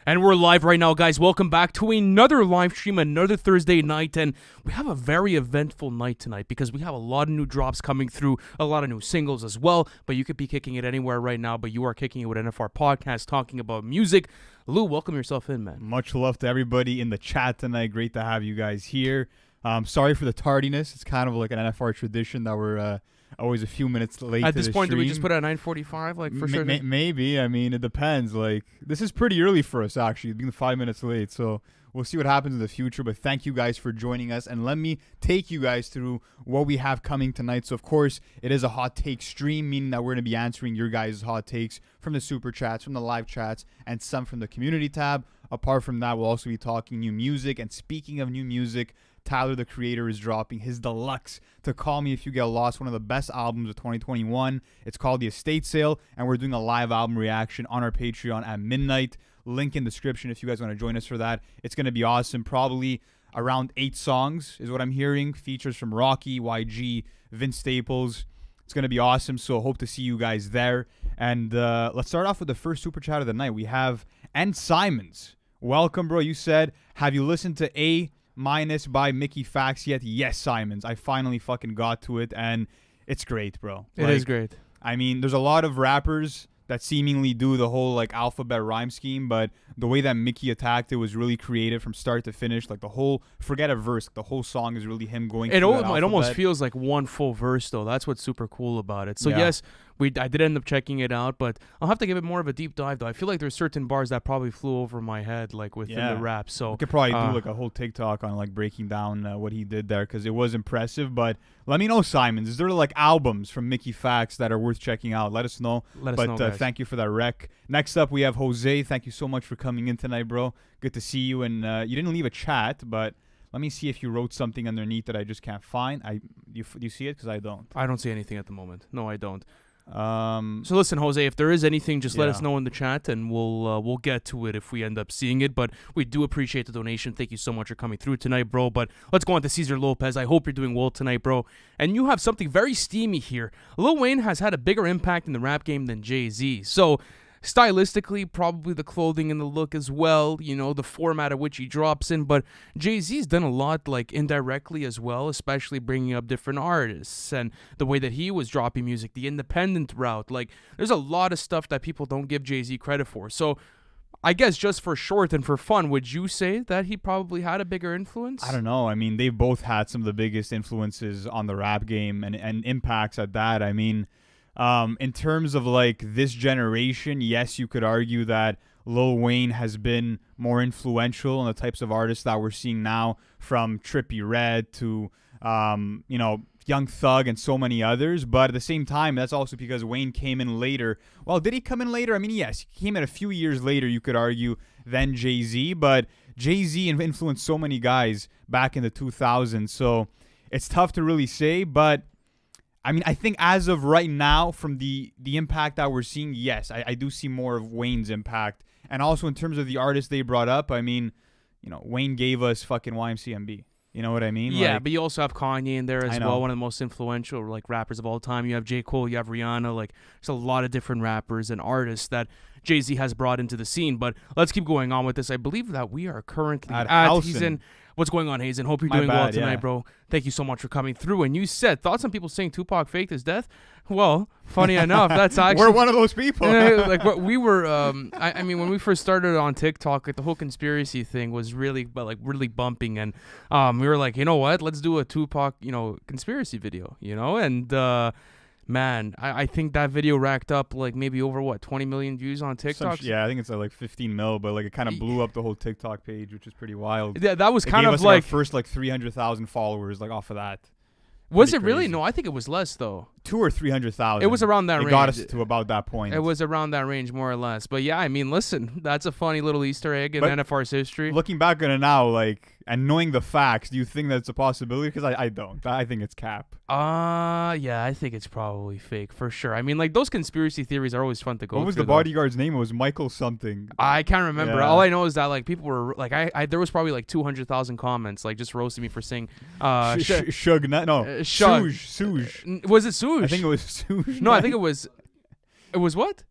And we're live right now, guys. Welcome back to another live stream, another Thursday night. And we have a very eventful night tonight because we have a lot of new drops coming through, a lot of new singles as well. But you could be kicking it anywhere right now, but you are kicking it with NFR Podcast, talking about music. Lou, welcome yourself in, man. Much love to everybody in the chat tonight. Great to have you guys here. Sorry for the tardiness. It's kind of like an NFR tradition that we're always a few minutes late. At this point, stream. do we just put it at 9:45? Like for sure. Maybe. I mean, it depends. Like this is pretty early for us actually, being 5 minutes late. So we'll see what happens in the future. But thank you guys for joining us, and let me take you guys through what we have coming tonight. So of course, it is a hot take stream, meaning that we're gonna be answering your guys' hot takes from the super chats, from the live chats, and some from the community tab. Apart from that, we'll also be talking new music. And speaking of new music, Tyler, the Creator, is dropping his deluxe To Call Me If You Get Lost, one of the best albums of 2021. It's called The Estate Sale, and we're doing a live album reaction on our Patreon at midnight. Link in description if you guys want to join us for that. It's going to be awesome. Probably around 8 songs is what I'm hearing. Features from Rocky, YG, Vince Staples. It's going to be awesome, so hope to see you guys there. And let's start off with the first super chat of the night. We have N. Simons. Welcome, bro. You said, have you listened to A- by Mickey Fax yet? Yes, Simons. I finally fucking got to it, and it's great, bro. It is great. I mean, there's a lot of rappers that seemingly do the whole like alphabet rhyme scheme, but the way that Mickey attacked it was really creative from start to finish. Like the whole, forget a verse, the whole song is really him going through that alphabet. It almost feels like one full verse, though. That's what's super cool about it. So Yeah. yes, I did end up checking it out, but I'll have to give it more of a deep dive, though. I feel like there's certain bars that probably flew over my head, like within the rap. So we could probably do like a whole TikTok on like breaking down what he did there, because it was impressive. But let me know, Simons, is there like albums from Mickey Fax that are worth checking out? Let us know. Let us know, guys. Thank you for that rec. Next up, we have Jose. Thank you so much for coming in tonight, bro. Good to see you. And you didn't leave a chat, but let me see if you wrote something underneath that I just can't find. Do you see it? Because I don't. I don't see anything at the moment. No, I don't. So listen, Jose, if there is anything, just let us know in the chat, and we'll get to it if we end up seeing it. But we do appreciate the donation. Thank you so much for coming through tonight, bro. But let's go on to Cesar Lopez. I hope you're doing well tonight, bro. And you have something very steamy here. Lil Wayne has had a bigger impact in the rap game than Jay-Z. So stylistically, probably the clothing and the look as well, you know, the format at which he drops in. But Jay-Z's done a lot, like, indirectly as well, especially bringing up different artists and the way that he was dropping music, the independent route. Like, there's a lot of stuff that people don't give Jay-Z credit for. So I guess just for short and for fun, would you say that he probably had a bigger influence? I don't know. I mean, they've both had some of the biggest influences on the rap game and impacts at that. I mean, in terms of like this generation, yes, you could argue that Lil Wayne has been more influential in the types of artists that we're seeing now, from Trippie Redd to Young Thug and so many others. But at the same time, that's also because Wayne came in later. Well, did he come in later? I mean, yes, he came in a few years later, you could argue, than Jay-Z. But Jay-Z influenced so many guys back in the 2000s, so it's tough to really say. But I mean, I think as of right now, from the impact that we're seeing, yes, I do see more of Wayne's impact. And also in terms of the artists they brought up, I mean, Wayne gave us fucking YMCMB. You know what I mean? Yeah, like, but you also have Kanye in there as well, one of the most influential like rappers of all time. You have J. Cole, you have Rihanna. Like, there's a lot of different rappers and artists that Jay-Z has brought into the scene. But let's keep going on with this. I believe that we are currently at Hazen. What's going on, Hazen? Hope you're doing well tonight, bro. Thank you so much for coming through. And you said, thoughts on people saying Tupac faked his death? Well, funny enough, that's actually... We're one of those people. Like, what we were... I mean, when we first started on TikTok, like, the whole conspiracy thing was really bumping. And we were like, you know what? Let's do a Tupac, conspiracy video, And... man, I think that video racked up like maybe over 20 million views on TikTok. I think it's like 15 mil, but like it kind of blew up the whole TikTok page, which is pretty wild. Yeah, that was kind of like our first like 300,000 followers like off of that. Was it really? No, I think it was less though. 200,000 or 300,000. It was around that range. It got us to about that point. It was around that range, more or less. But yeah, I mean, listen, that's a funny little Easter egg in NFR's history. Looking back on it now, like, and knowing the facts, do you think that's a possibility? Because I don't. I think it's cap. Yeah, I think it's probably fake for sure. I mean, like, those conspiracy theories are always fun to go What was the bodyguard's name? It was Michael something. I can't remember. Yeah. All I know is that like people were like, there was probably like 200,000 comments like just roasting me for saying Suge. No, Suge. Was it Suge? I think it was Suge. No, I think it was what?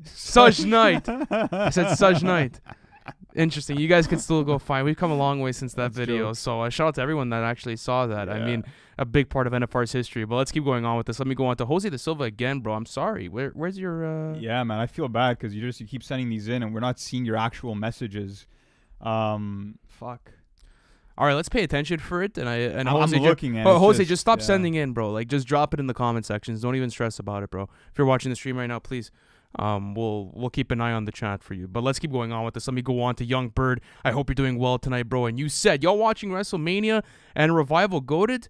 Suge Knight. I said Suge Knight. Interesting. You guys can still go find. We've come a long way since that That's video. jokes. So shout out to everyone that actually saw that. I Yeah. mean, a big part of NFR's history. But let's keep going on with this. Let me go on to Jose da Silva again, bro. I'm sorry. Where's your? Yeah, man, I feel bad because you keep sending these in and we're not seeing your actual messages. Fuck. All right, let's pay attention for it. And I'm Jose, looking at it. Jose, just stop yeah. sending in, bro. Like, just drop it in the comment sections. Don't even stress about it, bro. If you're watching the stream right now, please. We'll keep an eye on the chat for you. But let's keep going on with this. Let me go on to Young Bird. I hope you're doing well tonight, bro. And you said y'all watching WrestleMania and Revival goated.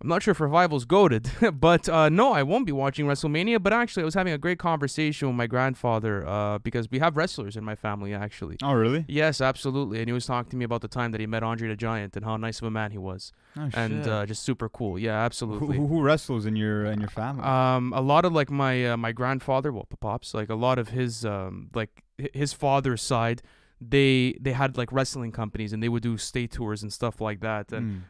I'm not sure if Revival's goated, but no, I won't be watching WrestleMania. But actually, I was having a great conversation with my grandfather because we have wrestlers in my family, actually. Oh, really? Yes, absolutely. And he was talking to me about the time that he met Andre the Giant and how nice of a man he was. Oh, And shit. just super cool. Yeah, absolutely. Who wrestles in your family? A lot of like my grandfather, well, pops, like a lot of his like his father's side, they had like wrestling companies and they would do state tours and stuff like that, and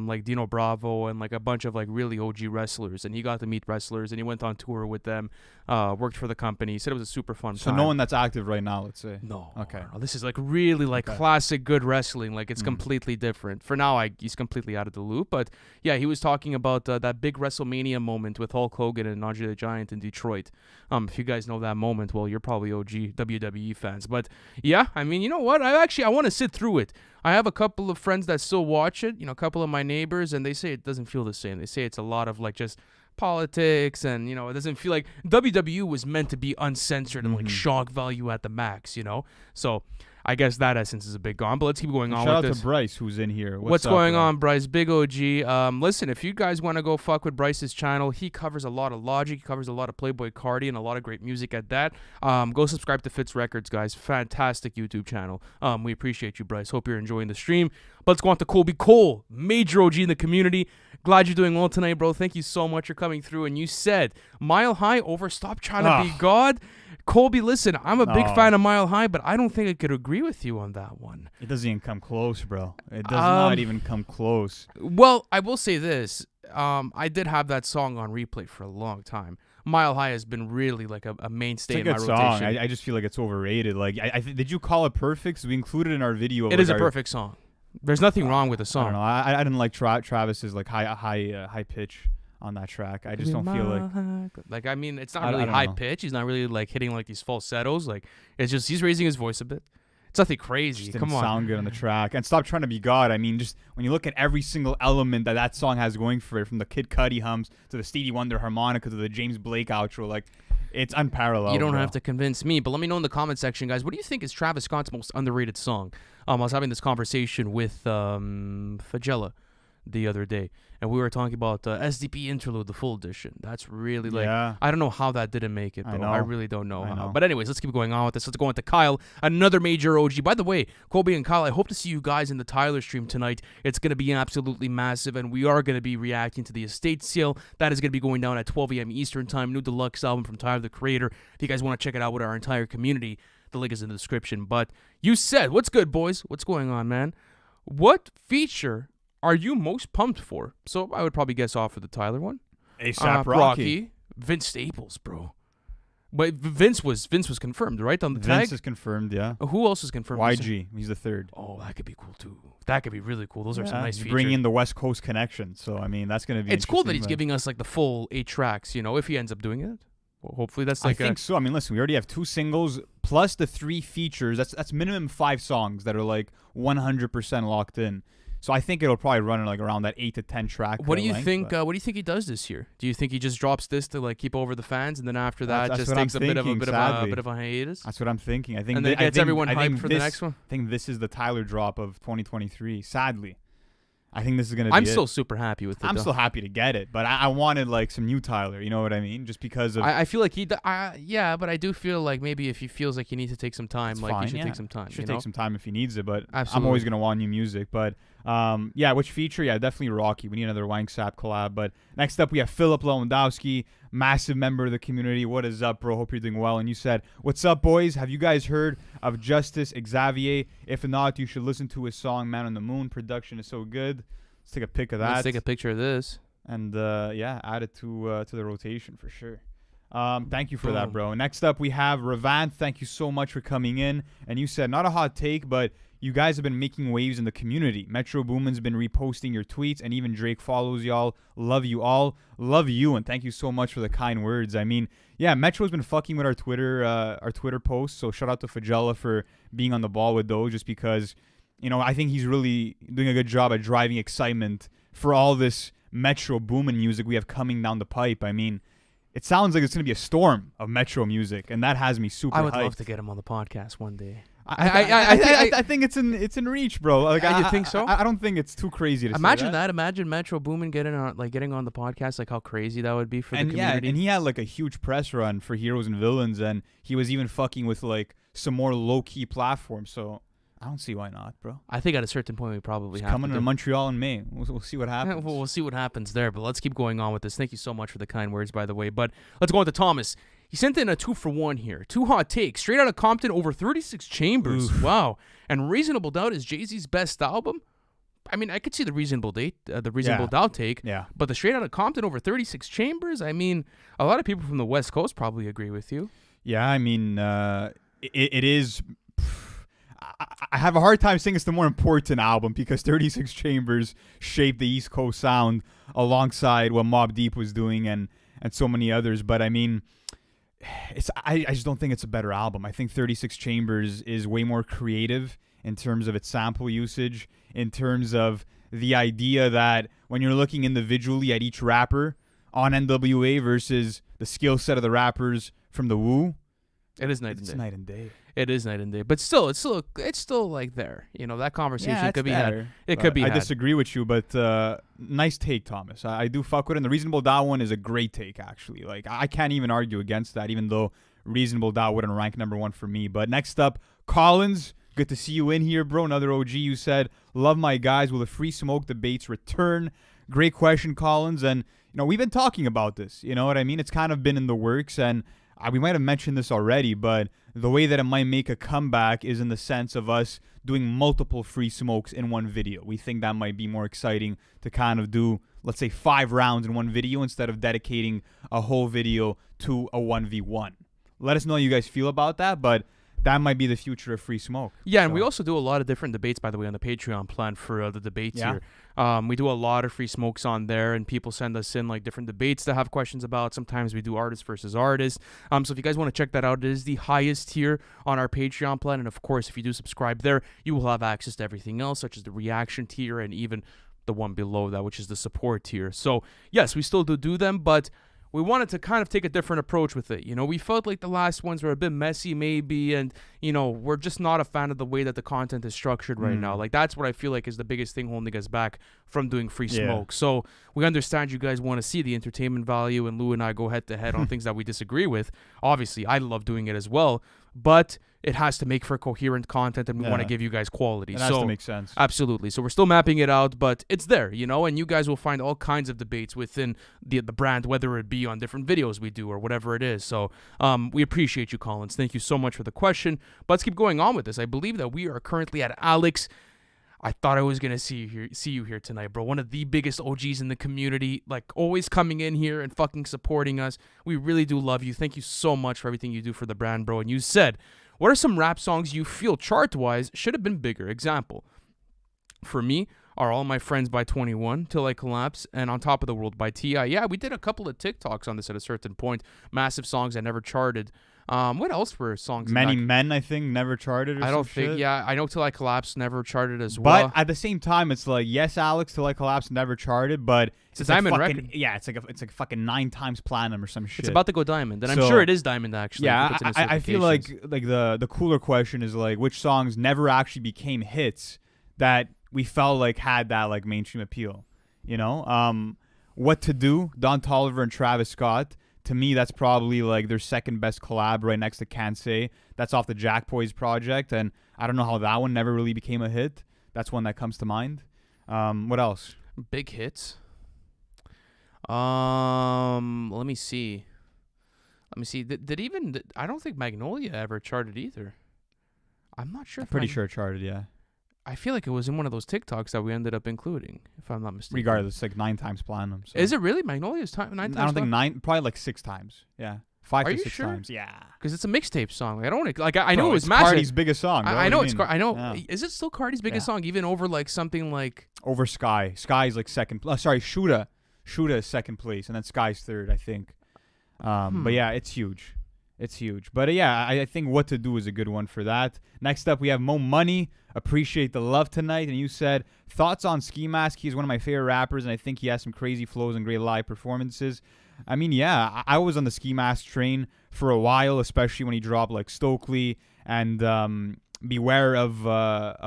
like Dino Bravo and like a bunch of like really OG wrestlers, and he got to meet wrestlers and he went on tour with them, worked for the company. He said it was a super fun So time. no one that's active right now, let's say. No. Okay. No, this is like really like Okay. classic good wrestling. Like it's completely different. For now, he's completely out of the loop. But yeah, he was talking about that big WrestleMania moment with Hulk Hogan and Andre the Giant in Detroit. If you guys know that moment, well, you're probably OG WWE fans. But yeah, I mean, you know what? I want to sit through it. I have a couple of friends that still watch it. You know, a couple of my neighbors, and they say it doesn't feel the same. They say it's a lot of like just politics, and you know, it doesn't feel like WWE was meant to be uncensored and like shock value at the max, you know. So I guess that essence is a bit gone. But let's keep going on Shout with out this. to Bryce who's in here. What's up, going bro? on, Bryce? Big OG. Listen, if you guys want to go fuck with Bryce's channel, he covers a lot of Logic, he covers a lot of Playboy Cardi, and a lot of great music at that. Go subscribe to Fitz Records, guys. Fantastic YouTube channel. We appreciate you, Bryce. Hope you're enjoying the stream. But let's go on to Colby Cole, major OG in the community. Glad you're doing well tonight, bro. Thank you so much for coming through. And you said Mile High over Stop Trying to Be God. Colby, listen, I'm a big fan of Mile High, but I don't think I could agree with you on that one. It doesn't even come close, bro. It does not even come close. Well, I will say this. I did have that song on replay for a long time. Mile High has been really like a mainstay in my It's a good rotation. song. I just feel like it's overrated. Like, did you call it perfect? So we included in our video. It is a perfect song. There's nothing wrong with the I song. don't know. I didn't like Travis's like high pitch on that track. I just don't feel like. I mean, it's not I really don't high know. pitch. He's not really like hitting like these falsettos. Like it's just he's raising his voice a bit. It's nothing crazy. Just Come didn't on. sound good on the track. And Stop Trying to Be God. I mean, just when you look at every single element that song has going for it, from the Kid Cudi hums to the Stevie Wonder harmonica to the James Blake outro, like it's unparalleled. You don't bro. have to convince me, but let me know in the comment section, guys. What do you think is Travis Scott's most underrated song? I was having this conversation with Fagella the other day, and we were talking about SDP Interlude, the full edition. That's really like Yeah. I don't know how that didn't make it, bro. I know. I really don't know I how. know. But anyways, let's keep going on with this. Let's go on to Kyle, another major OG. By the way, Colby and Kyle, I hope to see you guys in the Tyler stream tonight. It's going to be absolutely massive, and we are going to be reacting to the estate sale. That is going to be going down at 12 a.m. Eastern time. New deluxe album from Tyler, the Creator. If you guys want to check it out with our entire community, the link is in the description. But you said, what's good, boys? What's going on, man? What feature are you most pumped for? So I would probably guess off for the Tyler one. ASAP Rocky. Rocky. Vince Staples, bro. But Vince was confirmed, right, on the tag? Vince is confirmed, yeah. Who else is confirmed? YG, he's the third. Oh, that could be cool too. That could be really cool. Those are some nice features. Bring in the West Coast connection, so I mean that's gonna be. It's cool that he's interesting, giving us like the full 8 tracks. You know, if he ends up doing it. Well, hopefully that's like I think so. I mean, listen, we already have 2 singles plus the 3 features. That's minimum 5 songs that are like 100% locked in. So I think it'll probably run like around that 8 to 10 track. What do you length, think? but What do you think he does this year? Do you think he just drops this to like keep over the fans, and then after that That's just what I'm takes a bit of thinking, a sadly. bit of a hiatus, That's what I'm thinking. I think and then I gets think- everyone I think hyped for the this- next one? I think this is the Tyler drop of 2023. Sadly, I think this is gonna. I'm be still it. super happy with it. I'm though. still happy to get it, but I wanted like some new Tyler. You know what I mean? Just because of. I feel like yeah, but I do feel like maybe if he feels like he needs to take some time, It's like fine, he should yeah. take some time. Should you take know? some time if he needs it, but I'm Absolutely. always gonna want new music. But yeah, which feature? Yeah, definitely Rocky. We need another Wangsap collab. But next up, we have Philip Lewandowski, massive member of the community. What is up, bro? Hope you're doing well. And you said, "What's up, boys? Have you guys heard of Justice Xavier? If not, you should listen to his song "Man on the Moon." Production is so good. Let's take a pic of that. Let's take a picture of this. And yeah, add it to the rotation for sure. Thank you for that, Boom. bro. Next up, we have Ravan. Thank you so much for coming in. And you said, not a hot take, but you guys have been making waves in the community. Metro Boomin's been reposting your tweets, and even Drake follows y'all. Love you all. Love you, and thank you so much for the kind words. I mean, yeah, Metro's been fucking with our Twitter posts, so shout out to Fajella for being on the ball with those, just because, you know, I think he's really doing a good job at driving excitement for all this Metro Boomin music we have coming down the pipe. I mean, it sounds like it's going to be a storm of Metro music, and that has me super hyped. I would love to get him on the podcast one day. I think it's in reach, bro. Like, you think so? I don't think it's too crazy to imagine say that. Imagine Metro Boomin getting on the podcast. Like how crazy that would be for the community. Yeah, and he had like a huge press run for Heroes and Villains, and he was even fucking with like some more low key platforms. So I don't see why not, bro. I think at a certain point we probably have coming to Montreal in May. We'll see what happens. Yeah, we'll see what happens there, but let's keep going on with this. Thank you so much for the kind words, by the way. But let's go on to Thomas. He sent in a 2-for-1 here. 2 hot takes. Straight Outta Compton over 36 Chambers. Oof. Wow. And Reasonable Doubt is Jay-Z's best album. I mean, I could see the Reasonable Doubt take. Yeah. But the Straight Outta Compton over 36 Chambers, I mean, a lot of people from the West Coast probably agree with you. Yeah, I mean, it is. I have a hard time saying it's the more important album because 36 Chambers shaped the East Coast sound alongside what Mobb Deep was doing and so many others. But I mean, I just don't think it's a better album. I think 36 Chambers is way more creative in terms of its sample usage, in terms of the idea that when you're looking individually at each rapper on NWA versus the skill set of the rappers from the Wu, it is night and day. It's night and day. It is night and day, but still, it's still like there. You know, that conversation could be had. It could be. I disagree with you, but nice take, Thomas. I do fuck with it. And the Reasonable Doubt one is a great take, actually. Like I can't even argue against that, even though Reasonable Doubt wouldn't rank number 1 for me. But next up, Collins. Good to see you in here, bro. Another OG. You said, "Love my guys. Will the Free Smoke debates return?" Great question, Collins. And you know, we've been talking about this. You know what I mean? It's kind of been in the works, and we might have mentioned this already, but the way that it might make a comeback is in the sense of us doing multiple Free Smokes in one video. We think that might be more exciting to kind of do, let's say, 5 rounds in one video instead of dedicating a whole video to a 1v1. Let us know how you guys feel about that, but that might be the future of Free Smoke. Yeah, and we also do a lot of different debates, by the way, on the Patreon plan for the debates here. We do a lot of Free Smokes on there, and people send us in like different debates to have questions about. Sometimes we do artist versus artist. So if you guys want to check that out, it is the highest tier on our Patreon plan. And of course, if you do subscribe there, you will have access to everything else, such as the reaction tier and even the one below that, which is the support tier. So yes, we still do them, but we wanted to kind of take a different approach with it. You know, we felt like the last ones were a bit messy maybe, and, you know, we're just not a fan of the way that the content is structured right now. Like, that's what I feel like is the biggest thing holding us back from doing Free Smoke. So we understand you guys want to see the entertainment value, and Lou and I go head-to-head on things that we disagree with. Obviously, I love doing it as well, but it has to make for coherent content, and we want to give you guys quality. It has to make sense. Absolutely. So we're still mapping it out, but it's there, you know, and you guys will find all kinds of debates within the brand, whether it be on different videos we do or whatever it is. So we appreciate you, Collins. Thank you so much for the question. But let's keep going on with this. I believe that we are currently at Alex. I thought I was going to see you here tonight, bro. One of the biggest OGs in the community, like always coming in here and fucking supporting us. We really do love you. Thank you so much for everything you do for the brand, bro. And you said, what are some rap songs you feel chart-wise should have been bigger? Example, for me, are All My Friends by 21, Till I Collapse, and On Top of the World by T.I. Yeah, we did a couple of TikToks on this at a certain point. Massive songs that never charted. What else were songs? Many Men, I think, never charted. I don't think. Shit. Yeah, I know Till I Collapse never charted as well. But at the same time, it's like, yes, Alex, Till I Collapse never charted, but it's a diamond like record. Yeah, it's like fucking 9 times platinum or some shit. It's about to go diamond, and I'm sure it is diamond actually. Yeah, I feel like the cooler question is like, which songs never actually became hits that we felt like had that like mainstream appeal. You know, What to Do, Don Toliver and Travis Scott. To me, that's probably like their second best collab right next to Can't Say. That's off the Jack Boys project, and I don't know how that one never really became a hit. That's one that comes to mind. What else? Big hits. Let me see. Did I don't think Magnolia ever charted either. I'm not sure. I'm pretty sure it charted, yeah. I feel like it was in one of those TikToks that we ended up including, if I'm not mistaken. Regardless, like 9 times platinum. So. Is it really Magnolia's 9 times? I don't think 9, probably like 6 times. Yeah, 5 Are to you 6 sure? times. Yeah. Because it's a mixtape song. I don't want to like. I Bro, know it was it's massive. Cardi's biggest song. Bro. I know What it's. do you mean? I know. Yeah. Is it still Cardi's biggest song, even over like something like? Over Sky. Sky's like second. Sorry, Shuda. Shuda is second place, and then Sky's third, I think. But yeah, it's huge. It's huge. But yeah, I think What to Do is a good one for that. Next up, we have Mo Money. Appreciate the love tonight. And you said, thoughts on Ski Mask? He's one of my favorite rappers, and I think he has some crazy flows and great live performances. I mean, yeah, I was on the Ski Mask train for a while, especially when he dropped like Stokely and Beware of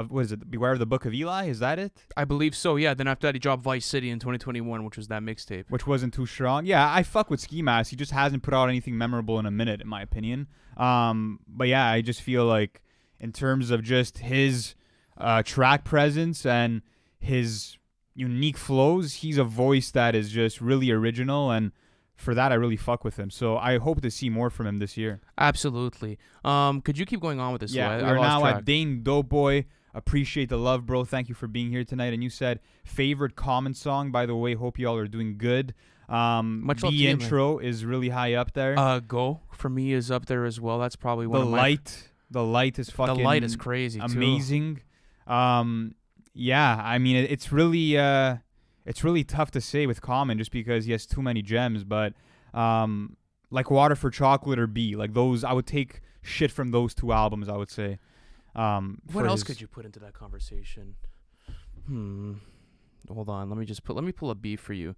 what is it? Beware of the Book of Eli? Is that it? I believe so. Yeah. Then after that, he dropped Vice City in 2021, which was that mixtape. Which wasn't too strong. Yeah, I fuck with Ski Mask. He just hasn't put out anything memorable in a minute, in my opinion. But yeah, I just feel like in terms of just his track presence and his unique flows, he's a voice that is just really original, and for that I really fuck with him. So I hope to see more from him this year. Absolutely. Could you keep going on with this? Yeah, I we're lost now track. at Dane Doughboy. Appreciate the love, bro. Thank you for being here tonight. And you said favorite Common song. By the way, hope you all are doing good. Much love to the you, intro is really high up there. Go for me is up there as well. That's probably one the of my. The light is fucking. The light is crazy. Amazing. Yeah, I mean it's really tough to say with Common just because he has too many gems. But like Water for Chocolate or B, like those, I would take shit from those two albums. I would say. What else could you put into that conversation? Hold on. Let me pull a B for you.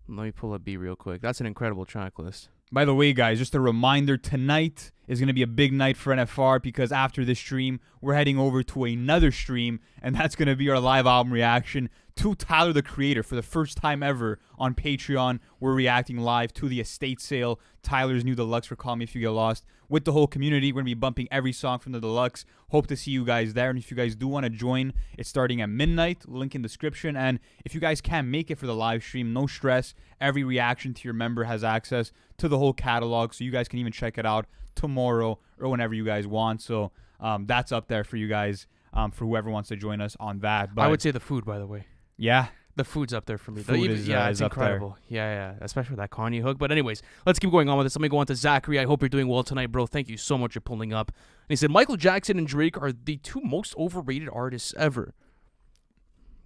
Let me pull a B real quick. That's an incredible track list. By the way, guys, just a reminder, tonight is going to be a big night for NFR because after this stream, we're heading over to another stream, and that's going to be our live album reaction to Tyler, the Creator. For the first time ever on Patreon, we're reacting live to the estate sale, Tyler's new deluxe for Call Me If You Get Lost. With the whole community, we're going to be bumping every song from the deluxe. Hope to see you guys there, and if you guys do want to join, it's starting at midnight, link in description. And if you guys can't make it for the live stream, no stress. Every reaction to your member has access to the whole catalog, so you guys can even check it out tomorrow or whenever you guys want. So that's up there for you guys, for whoever wants to join us on that. But I would say the food, by the way. Yeah. The food's up there for me. Food is it's up incredible. Yeah, especially with that Kanye hook. But anyways, let's keep going on with this. Let me go on to Zachary. I hope you're doing well tonight, bro. Thank you so much for pulling up. And he said, Michael Jackson and Drake are the two most overrated artists ever.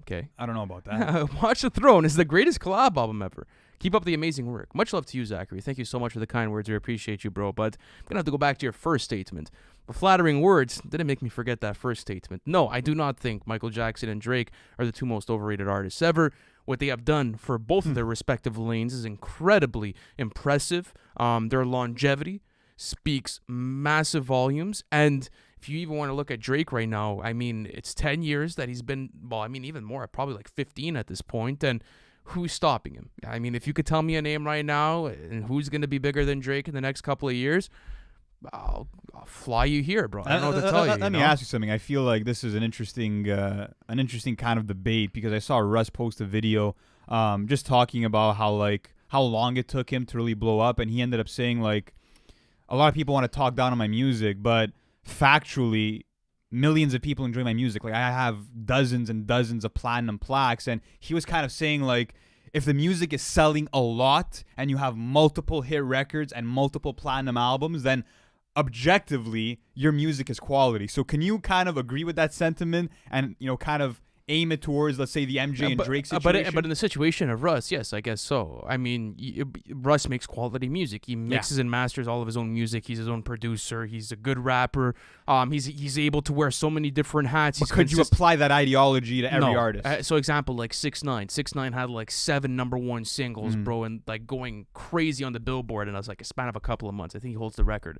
Okay. I don't know about that. Watch the Throne is the greatest collab album ever. Keep up the amazing work. Much love to you, Zachary. Thank you so much for the kind words. We appreciate you, bro. But I'm going to have to go back to your first statement. The flattering words didn't make me forget that first statement. No, I do not think Michael Jackson and Drake are the two most overrated artists ever. What they have done for both of their respective lanes is incredibly impressive. Their longevity speaks massive volumes. And if you even want to look at Drake right now, I mean, it's 10 years that he's been, well, I mean, even more, probably like 15 at this point. And who's stopping him? I mean, if you could tell me a name right now and who's going to be bigger than Drake in the next couple of years, I'll fly you here, bro. I don't know what to tell you. Let me ask you something. I feel like this is an interesting kind of debate because I saw Russ post a video just talking about how long it took him to really blow up, and he ended up saying like a lot of people want to talk down on my music, but factually millions of people enjoy my music. Like I have dozens and dozens of platinum plaques, and he was kind of saying like if the music is selling a lot and you have multiple hit records and multiple platinum albums, then objectively your music is quality. So can you kind of agree with that sentiment and, you know, kind of aim it towards, let's say, the MJ and Drake situation? But in the situation of Russ, yes, I guess so. I mean, Russ makes quality music. He mixes and masters all of his own music. He's his own producer. He's a good rapper. He's able to wear so many different hats. But could you apply that ideology to every artist? So example, like 6ix9ine. 6ix9ine had like 7 #1 singles, bro, and like going crazy on the Billboard in like a span of a couple of months. I think he holds the record.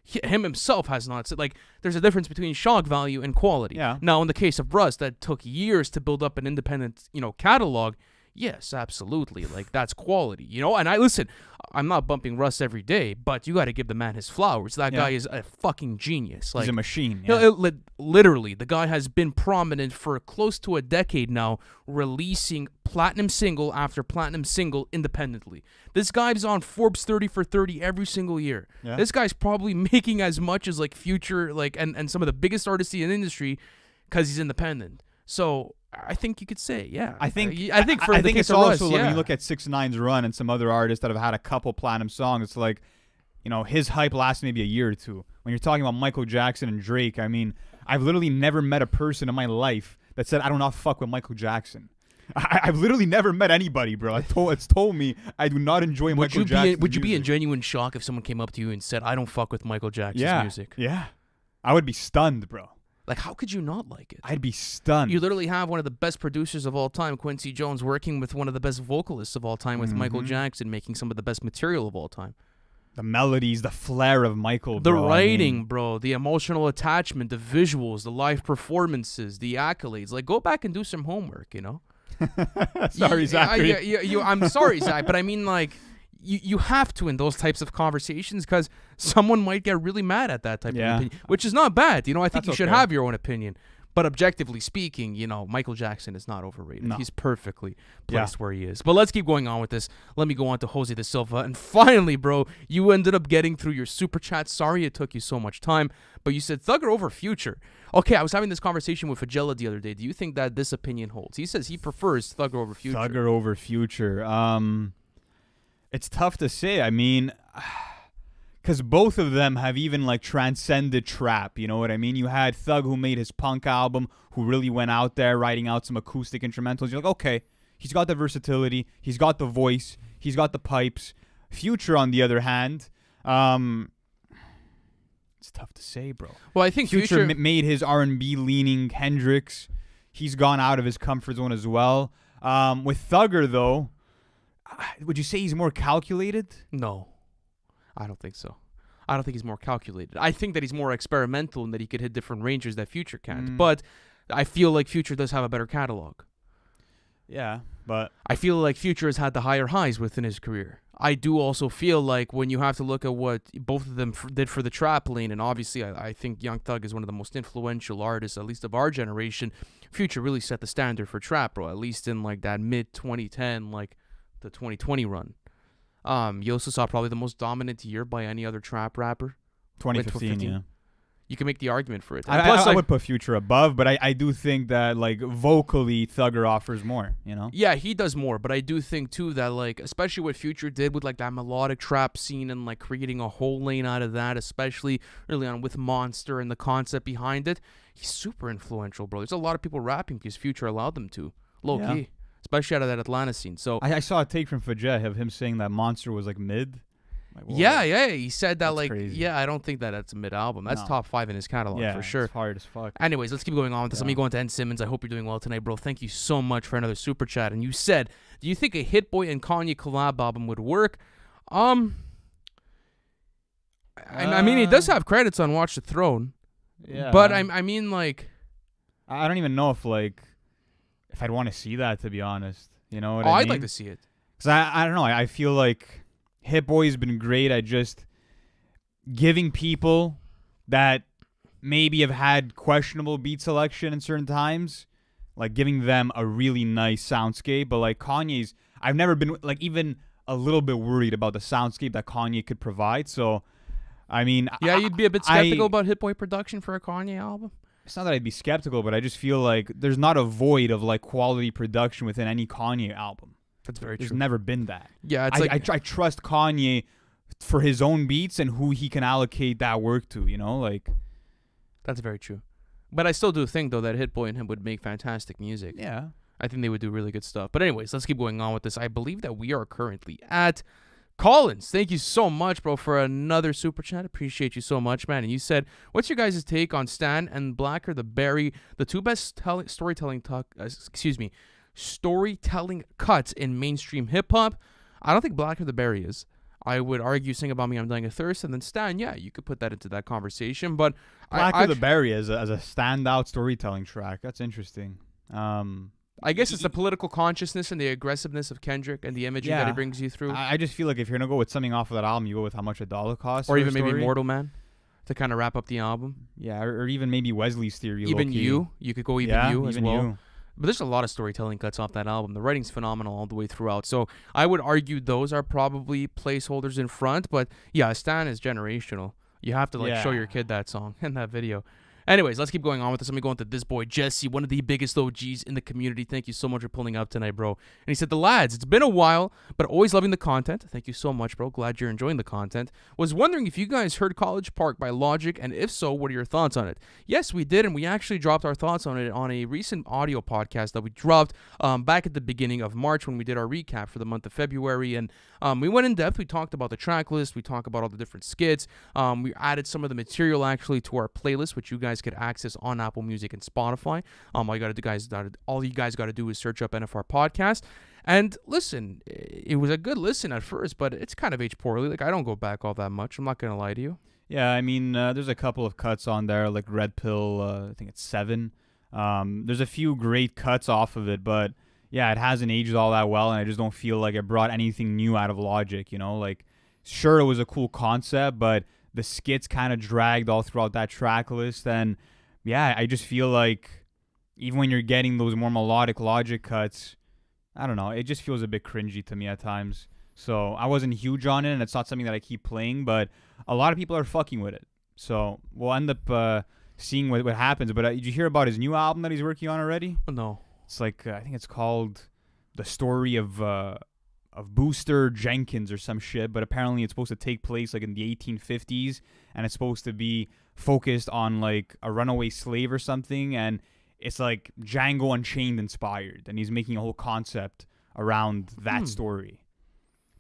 Him himself has not said, like, there's a difference between shock value and quality. Yeah. Now, in the case of Russ, that took years to build up an independent, catalog. Yes, absolutely. Like, that's quality, And listen, I'm not bumping Russ every day, but you got to give the man his flowers. That guy is a fucking genius. Like, he's a machine. Literally, the guy has been prominent for close to a decade now, releasing platinum single after platinum single independently. This guy's on Forbes 30 for 30 every single year. Yeah. This guy's probably making as much as like Future, like and some of the biggest artists in the industry because he's independent. So I think you could say, yeah. I think it's also Russ, when you look at 6ix9ine's run and some other artists that have had a couple platinum songs, it's like his hype lasted maybe a year or two. When you're talking about Michael Jackson and Drake, I mean, I've literally never met a person in my life that said I do not fuck with Michael Jackson. I've literally never met anybody, bro. It's told me I do not enjoy Michael Jackson. Would you be in genuine shock if someone came up to you and said, I don't fuck with Michael Jackson's music? Yeah. I would be stunned, bro. Like, how could you not like it? I'd be stunned. You literally have one of the best producers of all time, Quincy Jones, working with one of the best vocalists of all time with Michael Jackson, making some of the best material of all time. The melodies, the flair of Michael, the bro. writing, bro, the emotional attachment, the visuals, the live performances, the accolades. Like, go back and do some homework, Sorry, Zach. I'm sorry, Zach, but I mean, like, you have to in those types of conversations because someone might get really mad at that type of opinion, which is not bad. I think you should have your own opinion. But objectively speaking, Michael Jackson is not overrated. No. He's perfectly placed where he is. But let's keep going on with this. Let me go on to Jose da Silva. And finally, bro, you ended up getting through your super chat. Sorry it took you so much time, but you said Thugger over Future. Okay, I was having this conversation with Fagella the other day. Do you think that this opinion holds? He says he prefers Thugger over Future. Thugger over Future. It's tough to say. I mean, because both of them have even transcended trap. You know what I mean? You had Thug, who made his punk album, who really went out there writing out some acoustic instrumentals. You're like, okay, he's got the versatility, he's got the voice, he's got the pipes. Future, on the other hand, it's tough to say, bro. Well, I think Future made his R&B leaning Hendrix. He's gone out of his comfort zone as well. With Thugger, though, would you say he's more calculated? No, I don't think so. I don't think he's more calculated. I think that he's more experimental and that he could hit different ranges that Future can't. But I feel like Future does have a better catalog. Yeah, but I feel like Future has had the higher highs within his career. I do also feel like when you have to look at what both of them did for the trap lane, and obviously I think Young Thug is one of the most influential artists, at least of our generation. Future really set the standard for trap, bro, at least in that mid-2010, the 2020 run. You also saw probably the most dominant year by any other trap rapper. 2015, yeah. You can make the argument for it. I would put Future above, but I do think that vocally Thugger offers more, Yeah, he does more, but I do think too that especially what Future did with that melodic trap scene and creating a whole lane out of that, especially early on with Monster and the concept behind it, he's super influential, bro. There's a lot of people rapping because Future allowed them to, low key. Especially out of that Atlanta scene. So I saw a take from Fajeh of him saying that Monster was mid. Yeah, he said that crazy. I don't think that that's a mid album. That's top 5 in his catalog for sure. It's hard as fuck. Anyways, let's keep going on with this. Let me go on to N Simmons. I hope you're doing well tonight, bro. Thank you so much for another super chat. And you said, do you think a Hit Boy and Kanye collab album would work? I mean, he does have credits on Watch the Throne. Yeah. But I mean I don't even know if I'd want to see that, to be honest. You know what I mean? I'd like to see it. Because I don't know. I feel like Hit Boy's been great at just giving people that maybe have had questionable beat selection in certain times, giving them a really nice soundscape. But Kanye's, I've never been even a little bit worried about the soundscape that Kanye could provide. So, I mean, yeah, you'd be a bit skeptical about Hit Boy production for a Kanye album. It's not that I'd be skeptical, but I just feel like there's not a void of quality production within any Kanye album. That's very true. There's never been that. Yeah, it's I trust Kanye for his own beats and who he can allocate that work to. That's very true. But I still do think though that Hit Boy and him would make fantastic music. Yeah, I think they would do really good stuff. But anyways, let's keep going on with this. I believe that we are currently at Collins. Thank you so much, bro, for another super chat. Appreciate you so much, man. And you said, what's your guys' take on Stan and Blacker, the Barry, the two best storytelling cuts in mainstream hip-hop? I don't think Blacker the Barry is. I would argue Sing About Me, I'm Dying of Thirst, and then Stan, yeah, you could put that into that conversation. But Blacker the Barry as a standout storytelling track. That's interesting. I guess it's the political consciousness and the aggressiveness of Kendrick and the imagery that he brings you through. I just feel like if you're going to go with something off of that album, you go with How Much a Dollar Costs. Or even maybe Mortal Man to kind of wrap up the album. Yeah, or even maybe Wesley's Theory. Even You. You could go Even You as well. You. But there's a lot of storytelling cuts off that album. The writing's phenomenal all the way throughout. So I would argue those are probably placeholders in front. But yeah, Stan is generational. You have to show your kid that song and that video. Anyways, let's keep going on with this. Let me go into this boy, Jesse, one of the biggest OGs in the community. Thank you so much for pulling up tonight, bro. And he said, the lads, it's been a while, but always loving the content. Thank you so much, bro. Glad you're enjoying the content. Was wondering if you guys heard College Park by Logic, and if so, what are your thoughts on it? Yes, we did, and we actually dropped our thoughts on it on a recent audio podcast that we dropped back at the beginning of March when we did our recap for the month of February. And we went in depth. We talked about the track list. We talked about all the different skits. We added some of the material actually to our playlist, which you guys could access on Apple Music and Spotify. All you guys got to do is search up NFR Podcast. And listen, it was a good listen at first, but it's kind of aged poorly. Like, I don't go back all that much. I'm not going to lie to you. Yeah, I mean, there's a couple of cuts on there, like Red Pill, I think it's 7. There's a few great cuts off of it, but yeah, it hasn't aged all that well, and I just don't feel like it brought anything new out of Logic, you know? Like, sure, it was a cool concept, but the skits kind of dragged all throughout that track list, and yeah, I just feel like even when you're getting those more melodic Logic cuts, I don't know, it just feels a bit cringy to me at times. So I wasn't huge on it, and it's not something that I keep playing, but a lot of people are fucking with it. So we'll end up seeing what happens. But did you hear about his new album that he's working on already? No. It's like, I think it's called The Story of Booster Jenkins or some shit, but apparently it's supposed to take place like in the 1850s, and it's supposed to be focused on like a runaway slave or something, and it's like Django Unchained inspired, and he's making a whole concept around that story.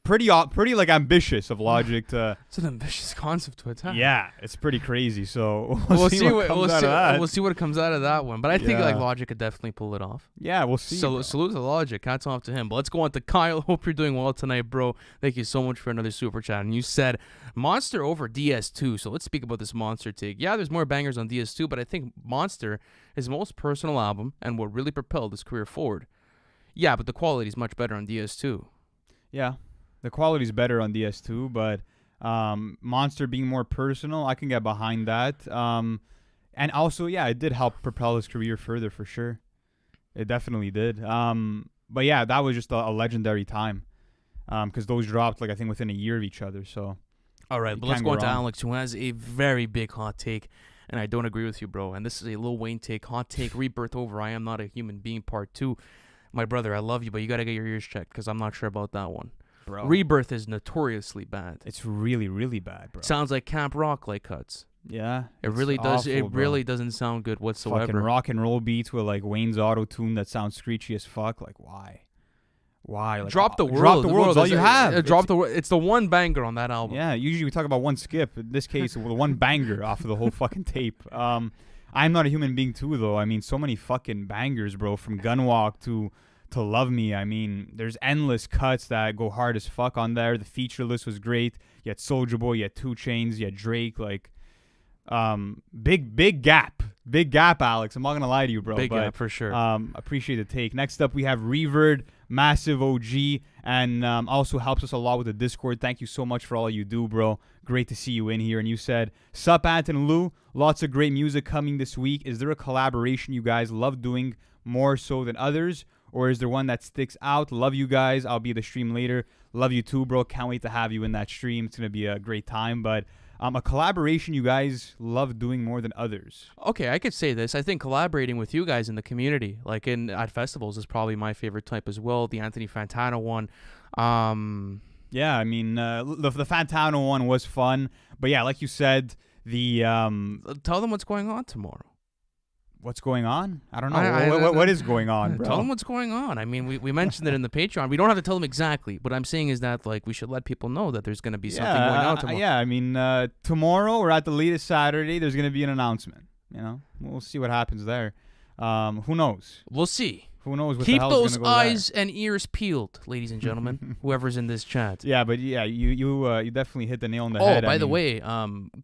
Pretty like ambitious of Logic to. It's an ambitious concept to attack. Yeah, it's pretty crazy. So we'll see what comes out of that one. But I think like Logic could definitely pull it off. Yeah, we'll see. So salute to Logic. Hats off to him. But let's go on to Kyle. Hope you're doing well tonight, bro. Thank you so much for another super chat. And you said Monster over DS2. So let's speak about this Monster take. Yeah, there's more bangers on DS2, but I think Monster is his most personal album and what really propelled his career forward. Yeah, but the quality is much better on DS2. Yeah. The quality's better on DS2, but Monster being more personal, I can get behind that. And also, yeah, it did help propel his career further for sure. It definitely did. But yeah, that was just a legendary time because those dropped, like, I think within a year of each other. So, all right, but let's go on to Alex, who has a very big hot take. And I don't agree with you, bro. And this is a Lil Wayne take. Hot take, Rebirth over I Am Not a Human Being Part 2. My brother, I love you, but you got to get your ears checked because I'm not sure about that one. Bro. Rebirth is notoriously bad. It's really, really bad, bro. Sounds like Camp Rock like cuts. Yeah. It really does. Awful, it really doesn't sound good whatsoever. Fucking rock and roll beats with like Wayne's auto-tune that sounds screechy as fuck. Like, why? Like, Drop the World. Drop the World is all you have. Drop the World. It's the one banger on that album. Yeah, usually we talk about one skip. In this case, one banger off of the whole fucking tape. I'm Not a Human Being too, though. I mean, so many fucking bangers, bro. From Gunwalk to Love Me. I mean, there's endless cuts that go hard as fuck on there. The feature list was great. You had Soulja Boy, you had 2 Chainz, you had Drake. Like, big gap, Alex. I'm not gonna lie to you, bro. Big gap for sure. Appreciate the take. Next up, we have Reverb, massive OG, and also helps us a lot with the Discord. Thank you so much for all you do, bro. Great to see you in here. And you said, "Sup, Ant and Lou. Lots of great music coming this week. Is there a collaboration you guys love doing more so than others? Or is there one that sticks out? Love you guys. I'll be at the stream later. Love you too, bro. Can't wait to have you in that stream. It's going to be a great time. But a collaboration you guys love doing more than others. Okay, I could say this. I think collaborating with you guys in the community, like at festivals, is probably my favorite type as well. The Anthony Fantano one. Yeah, I mean, the Fantano one was fun. But yeah, like you said, Tell them what's going on tomorrow. What's going on? I don't know. What is going on, bro? Tell them what's going on. I mean, we mentioned it in the Patreon. We don't have to tell them exactly. What I'm saying is that, like, we should let people know that there's going to be something going on tomorrow. Yeah, I mean, tomorrow or at the latest Saturday, there's going to be an announcement. You know, we'll see what happens there. Who knows? We'll see. Who knows what Keep the hell's those gonna go eyes there. and ears peeled, ladies and gentlemen, whoever's in this chat. Yeah, but yeah, you definitely hit the nail on the head. Oh, by the way,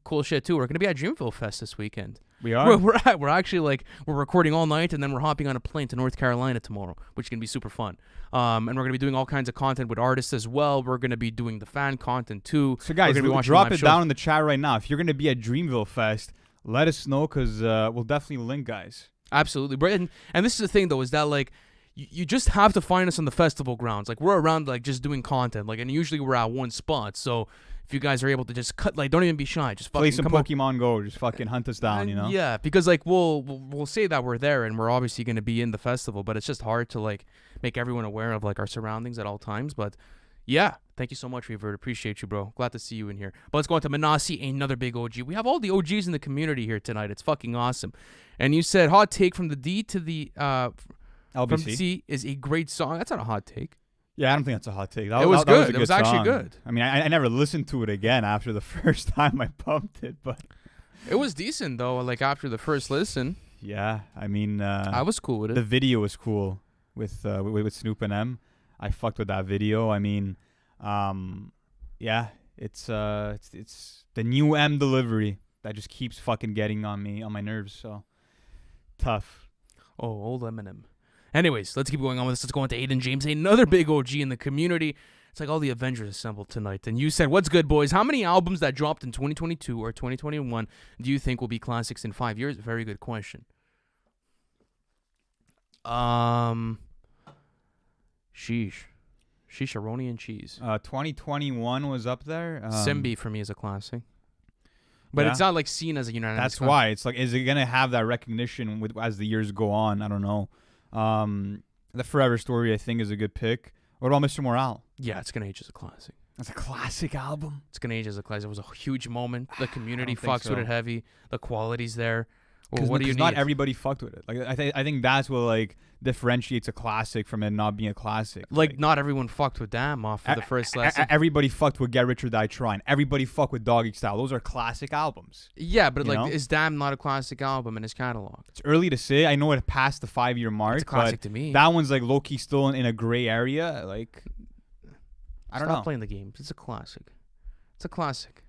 cool shit too. We're gonna be at Dreamville Fest this weekend. We are. We're actually we're recording all night, and then we're hopping on a plane to North Carolina tomorrow, which is gonna be super fun. And we're gonna be doing all kinds of content with artists as well. We're gonna be doing the fan content too. So guys, drop it down in the chat right now. If you're gonna be at Dreamville Fest, let us know because we'll definitely link, guys. Absolutely, and this is the thing though, is that like. You just have to find us on the festival grounds. Like, we're around, like, just doing content. Like, and usually we're at one spot. So if you guys are able to just cut, like, don't even be shy, just fucking play some come on. Pokemon Go, just fucking hunt us down, you know? Yeah, because like we'll say that we're there and we're obviously going to be in the festival, but it's just hard to like make everyone aware of like our surroundings at all times. But yeah, thank you so much, Revert. Appreciate you, bro. Glad to see you in here. But let's go on to Manasi, another big OG. We have all the OGs in the community here tonight. It's fucking awesome. And you said hot take from the D to the LBC. from C is a great song. That's not a hot take. Yeah, I don't think that's a hot take. It was that good. Was a It was good actually song. good. I mean, I never listened to it again after the first time I pumped it, but It was decent though. Like after the first listen, yeah, I mean, I was cool with the it. video was cool with Snoop and M. I fucked with that video. I mean, yeah, it's the new M delivery that just keeps fucking getting on my nerves. So tough. Oh, old Eminem. Anyways, let's keep going on with this. Let's go on to Aiden James, another big OG in the community. It's like all the Avengers assembled tonight. And you said, what's good, boys? How many albums that dropped in 2022 or 2021 do you think will be classics in 5 years? Very good question. Sheesh. Sheesharoni and cheese. 2021 was up there. Simbi for me is a classic. But yeah. it's not like seen as a unanimous. That's why it's like, is it gonna have that recognition as the years go on? I don't know. The Forever Story I think is a good pick. What about Mr. Morale? Yeah, it's gonna age as a classic. That's a classic album. It's gonna age as a classic. It was a huge moment. The community think fucks with so. it heavy. The quality's there. Well, Because what do you need? not everybody fucked with it. Like I think that's what like differentiates a classic from it not being a classic. Like not everyone fucked with Damn off for the first lesson. Everybody fucked with Get Rich or Die Trying. Everybody fucked with Doggy Style. Those are classic albums. Yeah, but You like, know? is Damn not a classic album in his catalog? It's early to say. I know it passed the 5-year mark. It's a classic but to me. that one's like low key still in a gray area. Like I don't Stop know. playing the games. It's a classic. It's a classic.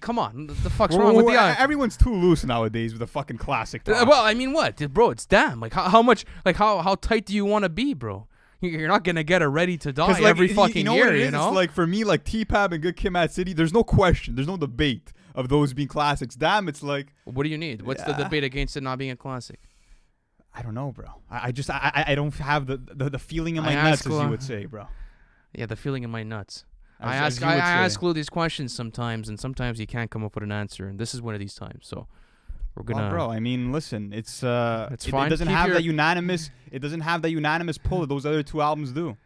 Come on, the fuck's wrong with the everyone's too loose nowadays with a fucking classic. Talk. Well, I mean, what, bro? It's Damn. Like how much? Like how tight do you want to be, bro? You're not gonna get a Ready to Die like, every fucking you know year, what it is? you know? It's like for me, like T-Pab and Good Kid, Mad City. There's no question. There's no debate of those being classics. Damn, it's like What do you need? What's the debate against it not being a classic? I don't know, bro. I just don't have the feeling in my nuts, as you would say, bro. Yeah, the feeling in my nuts. I As you would ask say. Lou these questions sometimes, and sometimes he can't come up with an answer, and this is one of these times. So we're gonna. Well, bro, I mean, listen, it fine. doesn't Keep have your- that unanimous. It doesn't have that unanimous pull that those other two albums do.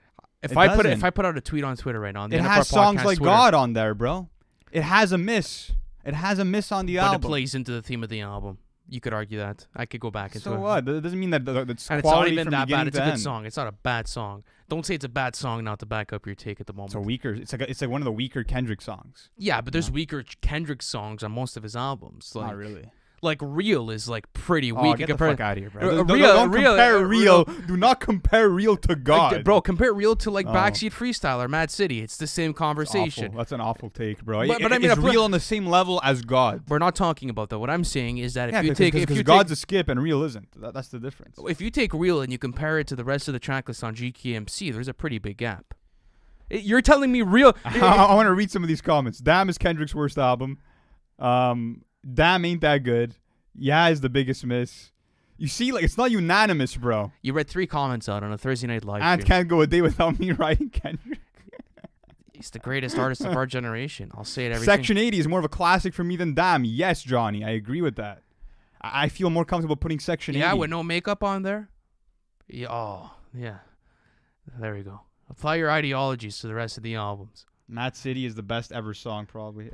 If It I doesn't. put out a tweet on Twitter right now, on the It NFR has songs podcast like Twitter, God on there, bro. It has a miss. It has a miss on the but album. it plays into the theme of the album. You could argue that. I could go back into So it. what? That doesn't mean that that's And it's not quality even from that beginning bad. It's to a good end. song. It's not a bad song. Don't say it's a bad song not to back up your take at the moment. It's a weaker. It's like one of the weaker Kendrick songs. Yeah, but there's weaker Kendrick songs on most of his albums. Like, Not really. Like Real is like pretty Oh, weak. get the compared- fuck out of here, bro. Don't Real- compare Real- Real. Do not compare Real to God. Bro, compare Real to like Oh. Backseat Freestyle or Mad City. It's the same It's conversation. awful. That's an awful take, bro. But I mean, it's a pl- Real on the same level as God. We're not talking about that. What I'm saying is that if Yeah, you take because God's a skip and Real isn't. That's the difference. if you take Real and you compare it to the rest of the track list on GKMC, there's a pretty big gap. You're telling me Real? I want to read some of these comments. Damn is Kendrick's worst album. Damn ain't that good. Yeah is the biggest miss. You see, like it's not unanimous, bro. You read 3 comments out on a Thursday night live And stream. can't go a day without me writing Kendrick. He's the greatest artist of our generation. I'll say it every Section 80 is more of a classic for me than Damn. Yes, Johnny, I agree with that. I feel more comfortable putting Section 80. Yeah, with no makeup on there. Yeah, oh, yeah. There we go. Apply your ideologies to the rest of the albums. Mad City is the best ever song, probably.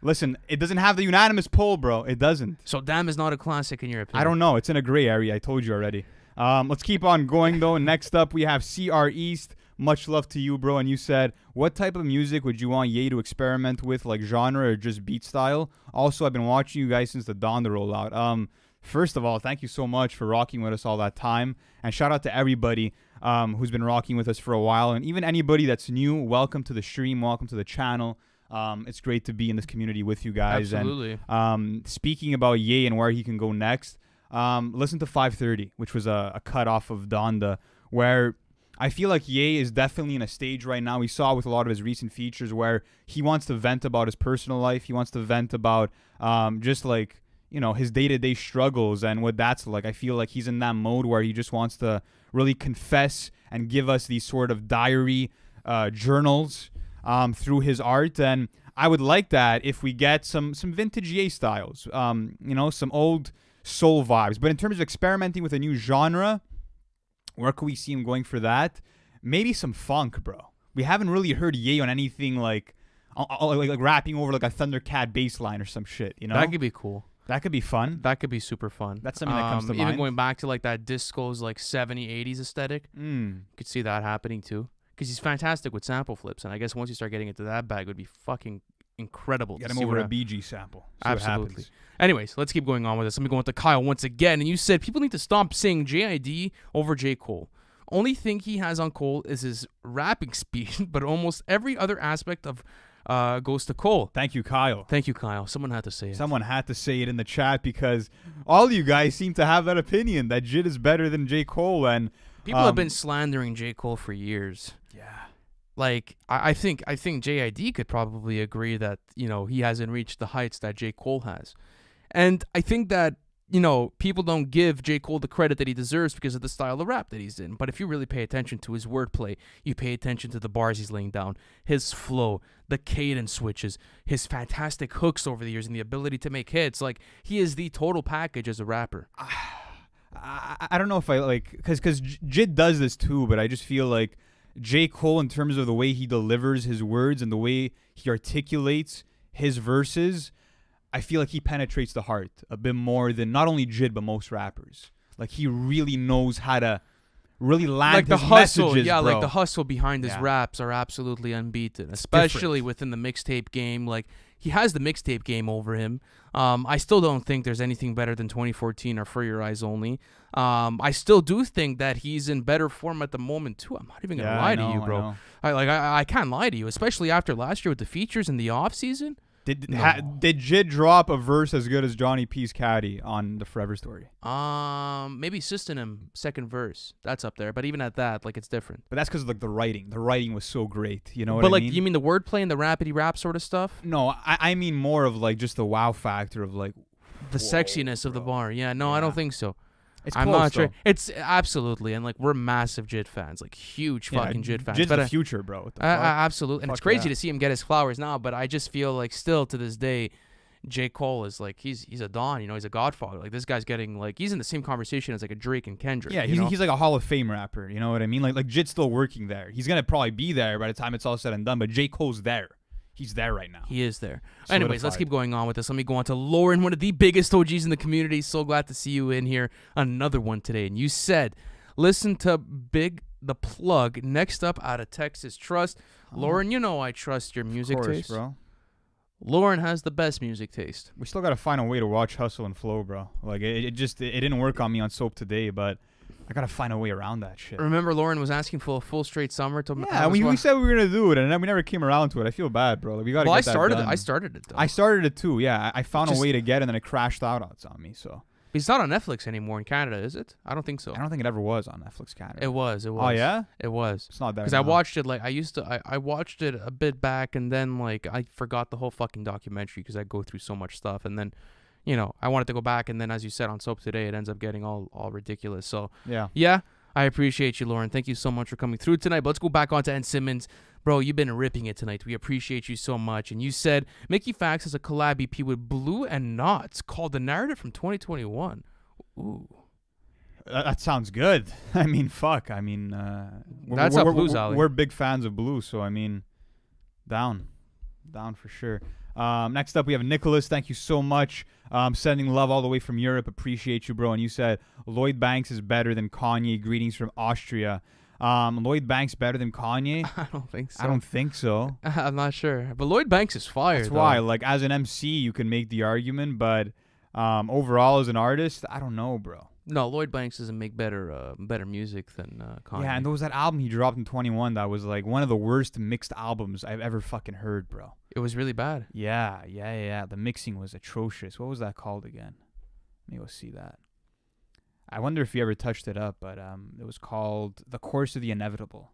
Listen, it doesn't have the unanimous poll, bro. It doesn't. So Damn is not a classic in your opinion? I don't know. It's in a gray area. I told you already. Let's keep on going, though. Next up, we have CR East. Much love to you, bro. And you said, what type of music would you want Ye to experiment with, like genre or just beat style? Also, I've been watching you guys since the Donda rollout. First of all, thank you so much for rocking with us all that time. And shout out to everybody who's been rocking with us for a while. And even anybody that's new, welcome to the stream. Welcome to the channel. It's great to be in this community with you guys. Absolutely. And speaking about Ye and where he can go next, listen to 530, which was a cut off of Donda, where I feel like Ye is definitely in a stage right now. We saw with a lot of his recent features where he wants to vent about his personal life. He wants to vent about just like, you know, his day-to-day struggles and what that's like. I feel like he's in that mode where he just wants to really confess and give us these sort of diary journals. through his art, and I would like that if we get some vintage Ye styles, some old soul vibes. But in terms of experimenting with a new genre, where could we see him going for that? Maybe some funk, bro. We haven't really heard Ye on anything like rapping over like a Thundercat bass line or some shit, you know? That could be cool. That could be fun. That could be super fun. That's something that comes to even mind. going back to like that disco's like 80s aesthetic. You could see that happening too. Because he's fantastic with sample flips. And I guess once you start getting into that bag, it would be fucking incredible. Get him over a BG sample. See Absolutely. Anyways, let's keep going on with this. Let me go into Kyle once again. And you said people need to stop saying JID over J. Cole. Only thing he has on Cole is his rapping speed, but almost every other aspect of goes to Cole. Thank you, Kyle. Thank you, Kyle. Someone had to say it. Someone had to say it in the chat because all of you guys seem to have that opinion that JID is better than J. Cole. And people have been slandering J. Cole for years. Yeah. Like, I think JID could probably agree that, he hasn't reached the heights that J. Cole has. And I think that, people don't give J. Cole the credit that he deserves because of the style of rap that he's in. But if you really pay attention to his wordplay, you pay attention to the bars he's laying down, his flow, the cadence switches, his fantastic hooks over the years, and the ability to make hits. Like, he is the total package as a rapper. I don't know if I because JID does this too, but I just feel like J. Cole, in terms of the way he delivers his words and the way he articulates his verses, I feel like he penetrates the heart a bit more than not only JID, but most rappers. Like, he really knows how to really land like his the hustle, messages, yeah, bro. like the hustle behind his raps are absolutely unbeaten, especially within the mixtape game. Like, he has the mixtape game over him. I still don't think there's anything better than 2014 or For Your Eyes Only. I still do think that he's in better form at the moment too. I'm not even gonna lie to you, bro. I can't lie to you, especially after last year with the features in the off season. Did JID drop a verse as good as Johnny P's Caddy on the Forever Story? Maybe Synonym second verse. That's up there, but even at that, like, it's different. But that's because of like the writing. The writing was so great. You know what but I like, mean? you mean the wordplay and the rapidy rap sort of stuff? No, I mean more of like just the wow factor of like the sexiness of the bar. Yeah, no, I don't think so. It's I'm close, not sure. though. It's absolutely, and like, we're massive JID fans, like huge fucking JID fans. JID's but the future, bro. What the fuck? Absolutely, and it's Fuck crazy yeah. to see him get his flowers now. But I just feel like still to this day, J. Cole is like he's a don. He's a godfather. Like, this guy's getting like he's in the same conversation as like a Drake and Kendrick. Yeah, he's like a Hall of Fame rapper. You know what I mean? Like JID's still working there. He's gonna probably be there by the time it's all said and done. But J. Cole's there. He's there right now. He is there. Solidified. Anyways, let's keep going on with this. Let me go on to Lauren, one of the biggest OGs in the community. So glad to see you in here. Another one today. And you said, listen to Big the Plug. Next up, out of Texas Trust. Lauren, I trust your music taste. Bro. Lauren has the best music taste. We still gotta find a way to watch Hustle and Flow, bro. Like, it didn't work on me on Soap today, but I gotta find a way around that shit. Remember, Lauren was asking for a full straight summer. We said we were gonna do it, and then we never came around to it. I feel bad, bro. Like, we gotta. Well, get that done. I started it though. I started it too. Yeah, I found a way to get it, and then it crashed out on me. So it's not on Netflix anymore in Canada, is it? I don't think so. I don't think it ever was on Netflix Canada. It was. Oh yeah, it was. It's not there because I watched it like I watched it a bit back, and then like I forgot the whole fucking documentary because I go through so much stuff, and then I wanted to go back, and then as you said on Soap Today, it ends up getting all ridiculous. So yeah. I appreciate you, Lauren. Thank you so much for coming through tonight. But let's go back on to N. Simmons. Bro, you've been ripping it tonight. We appreciate you so much. And you said Mickey Fax has a collab EP with Blue and Knots called The Narrative from 2021. Ooh. That sounds good. I mean, fuck. I mean, that's up Blue's alley. We're big fans of Blue, so I mean, down for sure. Next up, we have Nicholas. Thank you so much. Sending love all the way from Europe. Appreciate you, bro. And you said Lloyd Banks is better than Kanye. Greetings from Austria. Lloyd Banks better than Kanye? I don't think so. I don't think so. I'm not sure. But Lloyd Banks is fire. That's why. Like, as an MC, you can make the argument, but overall as an artist, I don't know, bro. No, Lloyd Banks doesn't make better music than Kanye. Yeah, and there was that album he dropped in 21 that was like one of the worst mixed albums I've ever fucking heard, bro. It was really bad. Yeah. The mixing was atrocious. What was that called again? Let me go see that. I wonder if he ever touched it up, but it was called The Course of the Inevitable.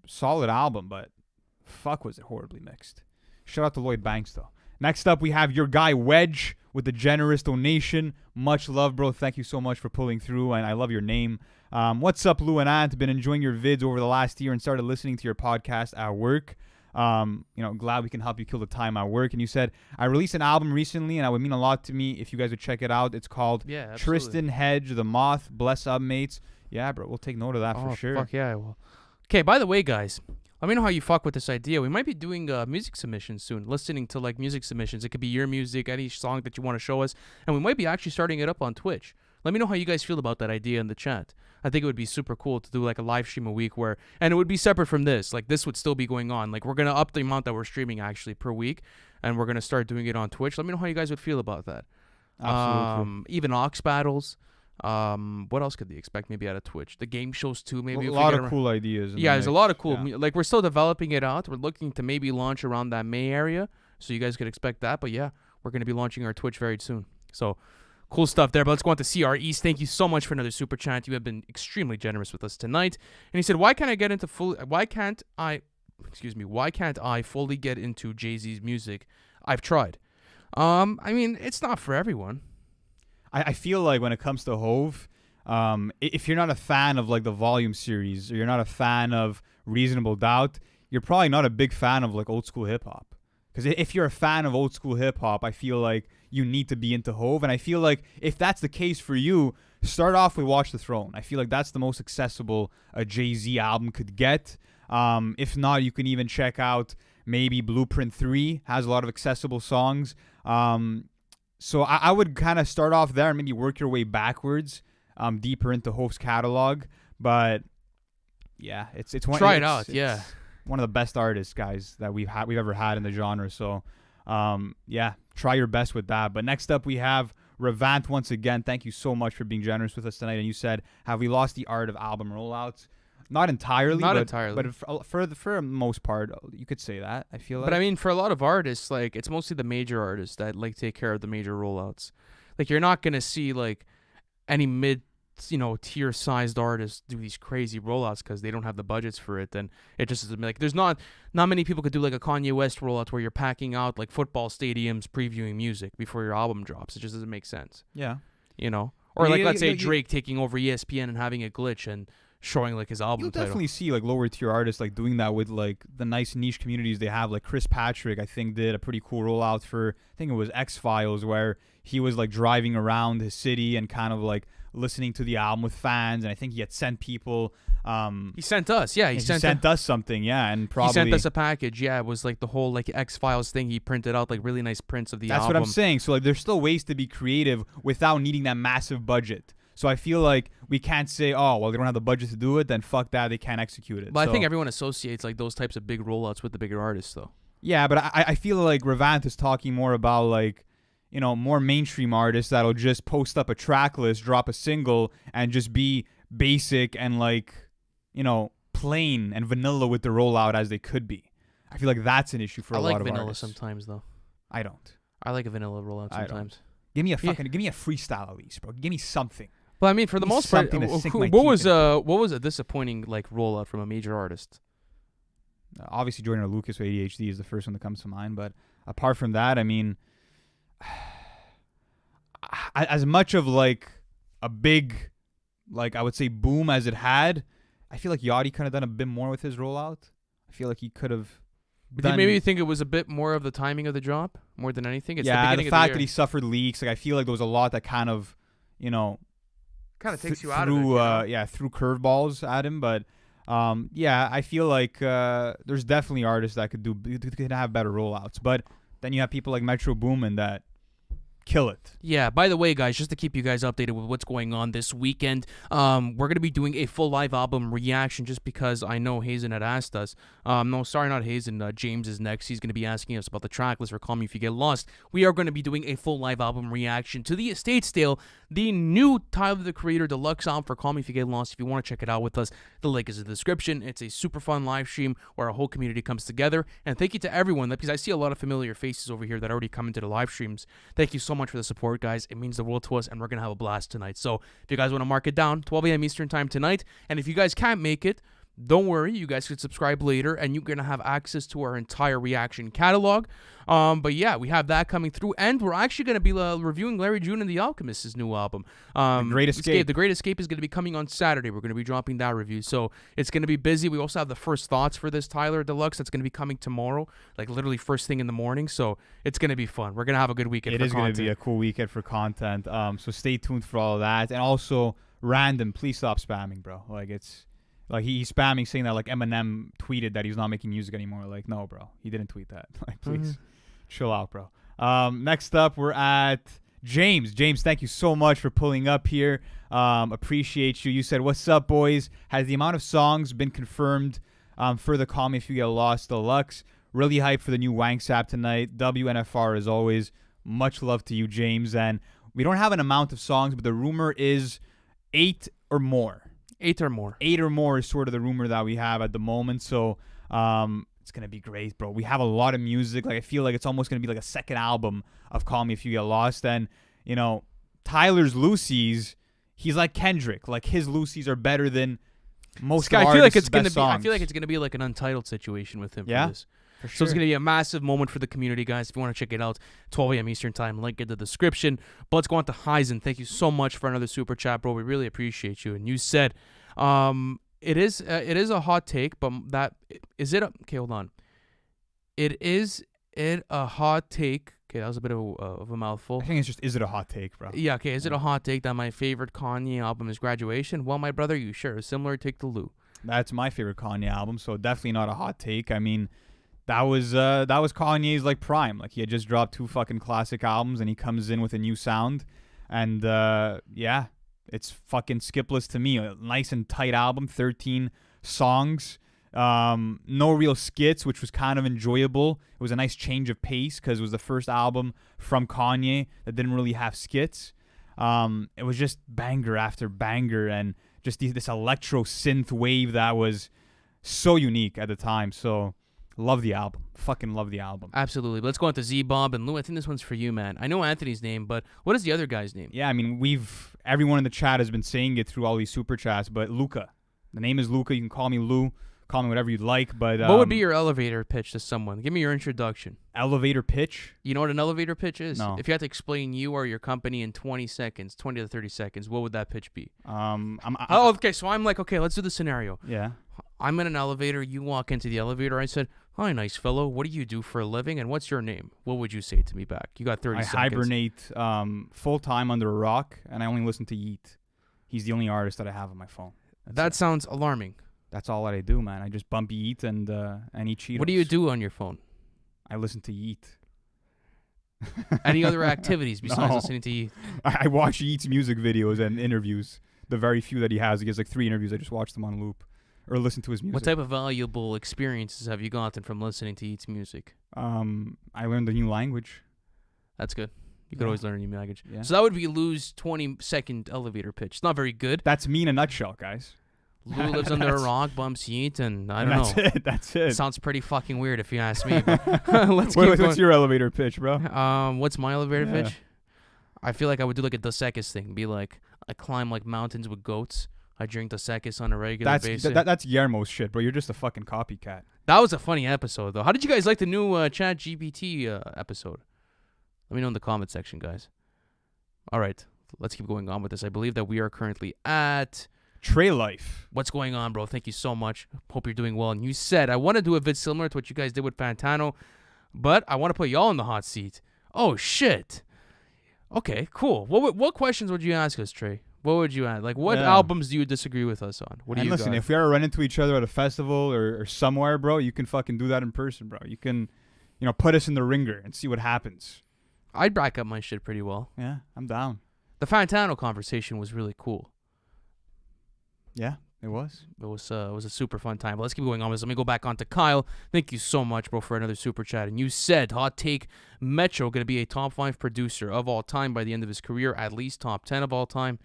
Solid album, but fuck was it horribly mixed. Shout out to Lloyd Banks, though. Next up, we have your guy Wedge with the generous donation. Much love, bro. Thank you so much for pulling through, and I love your name. What's up, Lou and Ant? Been enjoying your vids over the last year and started listening to your podcast at work. Glad we can help you kill the time at work. And you said, I released an album recently, and it would mean a lot to me if you guys would check it out. It's called Tristan Hedge, The Moth, Bless Up Mates. Yeah, bro, we'll take note of that for sure. Fuck yeah, I will. Okay, by the way, guys, let me know how you fuck with this idea. We might be doing music submissions soon, listening to like music submissions. It could be your music, any song that you want to show us, and we might be actually starting it up on Twitch. Let me know how you guys feel about that idea in the chat. I think it would be super cool to do like a live stream a week and it would be separate from this. Like this would still be going on. Like we're going to up the amount that we're streaming actually per week, and we're going to start doing it on Twitch. Let me know how you guys would feel about that. Absolutely. Even Ox battles. What else could they expect maybe out of Twitch? The game shows too, maybe. A lot of cool ideas. Yeah, there's a lot of cool. Yeah. Like we're still developing it out. We're looking to maybe launch around that May area, so you guys could expect that. But yeah, we're going to be launching our Twitch very soon. So cool stuff there. But let's go on to CR East. Thank you so much for another super chat. You have been extremely generous with us tonight. And he said, why can't I fully get into Jay-Z's music? I've tried. I mean, it's not for everyone. I feel like when it comes to Hove, if you're not a fan of like the Volume series, or you're not a fan of Reasonable Doubt, you're probably not a big fan of like old school hip hop. Because if you're a fan of old school hip hop, I feel like you need to be into Hove. And I feel like if that's the case for you, start off with Watch the Throne. I feel like that's the most accessible a Jay-Z album could get. If not, you can even check out maybe Blueprint 3 has a lot of accessible songs. So I would kind of start off there and maybe work your way backwards, deeper into Hove's catalog. But yeah, it's one. Try it out. Yeah, one of the best artists, guys, that we've ever had in the genre. So yeah, try your best with that. But next up we have Revant once again. Thank you so much for being generous with us tonight. And you said, have we lost the art of album rollouts? Not entirely, but for the most part, you could say that. I feel like. But I mean, for a lot of artists, like it's mostly the major artists that like take care of the major rollouts. Like you're not gonna see like any tier sized artists do these crazy rollouts because they don't have the budgets for it. And it just is like there's not many people could do like a Kanye West rollout where you're packing out like football stadiums previewing music before your album drops. It just doesn't make sense. Yeah, or like let's say Drake taking over ESPN and having a glitch and showing like his album You'll title. Definitely see like lower tier artists like doing that with like the nice niche communities they have. Like Chris Patrick, I think, did a pretty cool rollout for, I think it was X-Files, where he was like driving around his city and kind of like listening to the album with fans. And I think he had sent people. He sent us, yeah. He sent us something, yeah. And probably he sent us a package, yeah. It was like the whole like X-Files thing. He printed out like really nice prints of the album. That's what I'm saying. So like there's still ways to be creative without needing that massive budget. So I feel like we can't say, oh, well, they don't have the budget to do it, then fuck that, they can't execute it. But I think everyone associates like those types of big rollouts with the bigger artists, though. Yeah, but I feel like Revant is talking more about like, more mainstream artists that'll just post up a track list, drop a single, and just be basic and like, plain and vanilla with the rollout as they could be. I feel like that's an issue for a lot of artists. I like vanilla sometimes, though. I don't. I like a vanilla rollout sometimes. Give me a freestyle at least, bro. Give me something. Well, I mean, for the most part, what was a disappointing like rollout from a major artist? Obviously, Jordan Lucas with ADHD is the first one that comes to mind. But apart from that, I mean, as much of like a big, like I would say, boom as it had, I feel like Yachty could have done a bit more with his rollout. I feel like he could have. Maybe you think it was a bit more of the timing of the drop more than anything. It's the fact that he suffered leaks. Like I feel like there was a lot that kind of, takes you out of it. Threw curveballs at him. But I feel like there's definitely artists that could have better rollouts. But then you have people like Metro Boomin that kill it. Yeah, by the way, guys, just to keep you guys updated with what's going on this weekend, we're going to be doing a full live album reaction just because I know Hazen had asked us. No, sorry, not Hazen. James is next. He's going to be asking us about the track list for Call Me If You Get Lost. We are going to be doing a full live album reaction to The Estate Stale, the new Tyler, the Creator deluxe album for Call Me If You Get Lost. If you want to check it out with us, the link is in the description. It's a super fun live stream where our whole community comes together. And thank you to everyone, because I see a lot of familiar faces over here that already come into the live streams. Thank you so much for the support, guys. It means the world to us, and we're going to have a blast tonight. So if you guys want to mark it down, 12 a.m. Eastern time tonight. And if you guys can't make it, Don't worry, you guys can subscribe later, and you're going to have access to our entire reaction catalog. But yeah, we have that coming through, and we're actually going to be reviewing Larry June and the Alchemist's new album. The Great Escape. The Great Escape is going to be coming on Saturday. We're going to be dropping that review, so it's going to be busy. We also have the first thoughts for this Tyler Deluxe that's going to be coming tomorrow, like literally first thing in the morning. So it's going to be fun. We're going to have a good weekend. It is going to be a cool weekend for content. So stay tuned for all of that, and also random. Please stop spamming, bro. Like it's. Like he's spamming saying that like Eminem tweeted that he's not making music anymore. Like, no, bro. He didn't tweet that. Like, please chill out, bro. Next up, we're at James. James, thank you so much for pulling up here. Appreciate you. You said, "What's up, boys? Has the amount of songs been confirmed for the Call Me If You Get Lost Deluxe? Really hyped for the new Wangsap tonight. WNFR as always. Much love to you, James. And we don't have an amount of songs, but the rumor is 8 or more. 8 or more. 8 or more is sort of the rumor that we have at the moment. So it's going to be great, bro. We have a lot of music. Like I feel like it's almost going to be like a second album of Call Me If You Get Lost. And, you know, Tyler's Lucy's, he's like Kendrick. Like his Lucy's are better than most I feel like it's going to be. I feel like it's going to be like an Untitled situation with him. Yeah? For this. For sure. So it's going to be a massive moment for the community, guys. If you want to check it out, 12 a.m. Eastern Time. Link in the description. But let's go on to Heisen. Thank you so much for another super chat, bro. We really appreciate you. And you said, it is a hot take, but okay, hold on. Is it a hot take? Okay, that was a bit of a mouthful. I think it's just, is it a hot take, bro? Yeah, okay. Is it a hot take that my favorite Kanye album is Graduation? Well, my brother, you share a similar take to Lou. That's my favorite Kanye album, so definitely not a hot take. I mean, that was Kanye's like prime. Like he had just dropped 2 fucking classic albums, and he comes in with a new sound, and yeah, it's fucking skipless to me. A nice and tight album, 13 songs, no real skits, which was kind of enjoyable. It was a nice change of pace because it was the first album from Kanye that didn't really have skits. It was just banger after banger, and just this electro synth wave that was so unique at the time. So love the album. Fucking love the album. Absolutely. But let's go on to Z-Bob and Lou. I think this one's for you, man. I know Anthony's name, but what is the other guy's name? Yeah, I mean, everyone in the chat has been saying it through all these super chats, but Luca. The name is Luca. You can call me Lou. Call me whatever you'd like, but what would be your elevator pitch to someone? Give me your introduction. Elevator pitch? You know what an elevator pitch is? No. If you had to explain you or your company in 20 seconds, 20 to 30 seconds, what would that pitch be? Okay, so I'm like, okay, let's do the scenario. Yeah. I'm in an elevator. You walk into the elevator. I said, "Hi, nice fellow. What do you do for a living, and what's your name?" What would you say to me back? You got 30 seconds. I hibernate full-time under a rock, and I only listen to Yeat. He's the only artist that I have on my phone. That sounds alarming. That's all that I do, man. I just bump Yeat and eat Cheetos. What do you do on your phone? I listen to Yeat. Any other activities besides listening to Yeat? I watch Yeat's music videos and interviews. The very few that he has. He has like 3 interviews. I just watch them on loop. Or listen to his music. What type of valuable experiences have you gotten from listening to Yeat's music? I learned a new language. That's good. You could always learn a new language. Yeah. So that would be Lou's 20-second elevator pitch. It's not very good. That's me in a nutshell, guys. Lou lives under a rock, bumps Yeat, and I don't know. That's it. Sounds pretty fucking weird if you ask me. But let's keep going. What's your elevator pitch, bro? What's my elevator pitch? I feel like I would do like a Dos Equis thing. Be like, I climb like mountains with goats. I drink Dos Equis on a regular basis. That's Guillermo's shit, bro. You're just a fucking copycat. That was a funny episode, though. How did you guys like the new Chat GPT episode? Let me know in the comment section, guys. All right, let's keep going on with this. I believe that we are currently at Trey Life. What's going on, bro? Thank you so much. Hope you're doing well. And you said, I want to do a bit similar to what you guys did with Fantano, but I want to put y'all in the hot seat. Oh, shit. Okay, cool. What questions would you ask us, Trey? What would you add? Like, what albums do you disagree with us on? What do you listen, got? If we ever run into each other at a festival or somewhere, bro, you can fucking do that in person, bro. You can, put us in the ringer and see what happens. I'd back up my shit pretty well. Yeah, I'm down. The Fantano conversation was really cool. Yeah, it was. It was a super fun time. But let's keep going on with this. Let me go back on to Kyle. Thank you so much, bro, for another super chat. And you said, hot take, Metro going to be a top 5 producer of all time by the end of his career, at least top 10 of all time.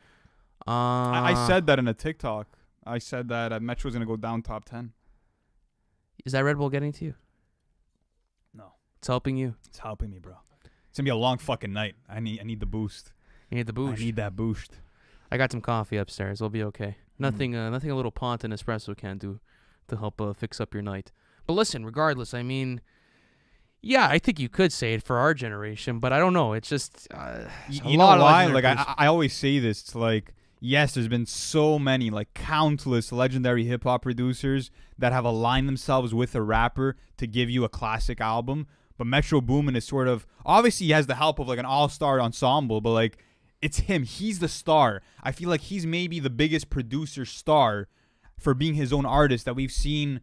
I said that in a TikTok. I said that Metro's going to go down top 10. Is that Red Bull getting to you? No. It's helping you? It's helping me, bro. It's going to be a long fucking night. I need the boost. You need the boost? I need that boost. I got some coffee upstairs. We'll be okay. Nothing a little Pont and espresso can't do. to help fix up your night. But listen, regardless, I mean, yeah, I think you could say it for our generation, but I don't know. It's just you know why? Like I always say this. It's like, yes, there's been so many, like countless legendary hip hop producers that have aligned themselves with a rapper to give you a classic album. But Metro Boomin is sort of, obviously he has the help of like an all-star ensemble, but like it's him. He's the star. I feel like he's maybe the biggest producer star for being his own artist that we've seen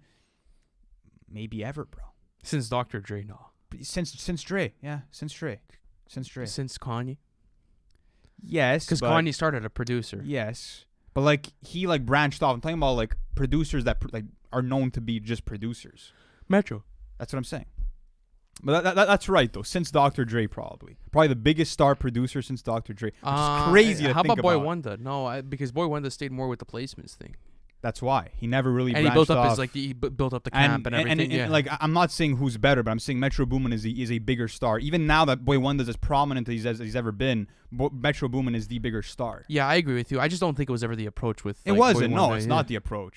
maybe ever, bro. Since Dr. Dre, no. Since Dre, yeah, since Dre. Since Kanye. Yes, because Kanye started a producer. Yes, but like he like branched off. I'm talking about like producers that like are known to be just producers. Metro. That's what I'm saying. But that's right though. Since Dr. Dre, probably the biggest star producer since Dr. Dre. Which is crazy to how think about Boy about. Wonder? No, because Boy Wonder stayed more with the placements thing. That's why he never really. And branched he built up off. he built up the camp and everything. And like I'm not saying who's better, but I'm saying Metro Boomin is a bigger star. Even now that Boy Wonder's as prominent as he's ever been, Metro Boomin is the bigger star. Yeah, I agree with you. I just don't think it was ever the approach with. It wasn't. No, it's not the approach.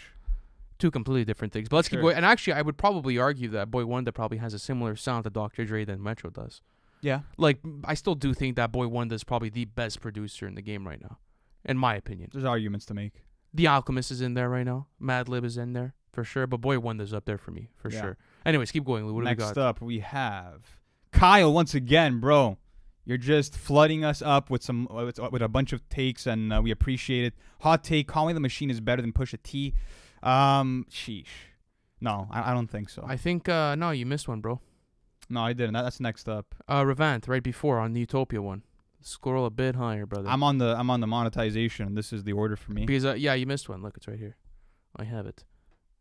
Two completely different things. But let's keep going. And actually, I would probably argue that Boy Wonder probably has a similar sound to Dr. Dre than Metro does. Yeah. Like, I still do think that Boy Wonder is probably the best producer in the game right now, in my opinion. There's arguments to make. The Alchemist is in there right now. Madlib is in there for sure. But Boy Wonder's up there for me for sure. Anyways, keep going, Lou. What do we got? Next up, we have Kyle once again, bro. You're just flooding us up with with a bunch of takes, and we appreciate it. Hot take: Conway the Machine is better than Pusha T. Sheesh. No, I don't think so. I think no, you missed one, bro. No, I didn't. That's next up. Revant right before on the Utopia one. Scroll a bit higher, brother. I'm on the monetization. This is the order for me. Because yeah, you missed one. Look, it's right here. I have it.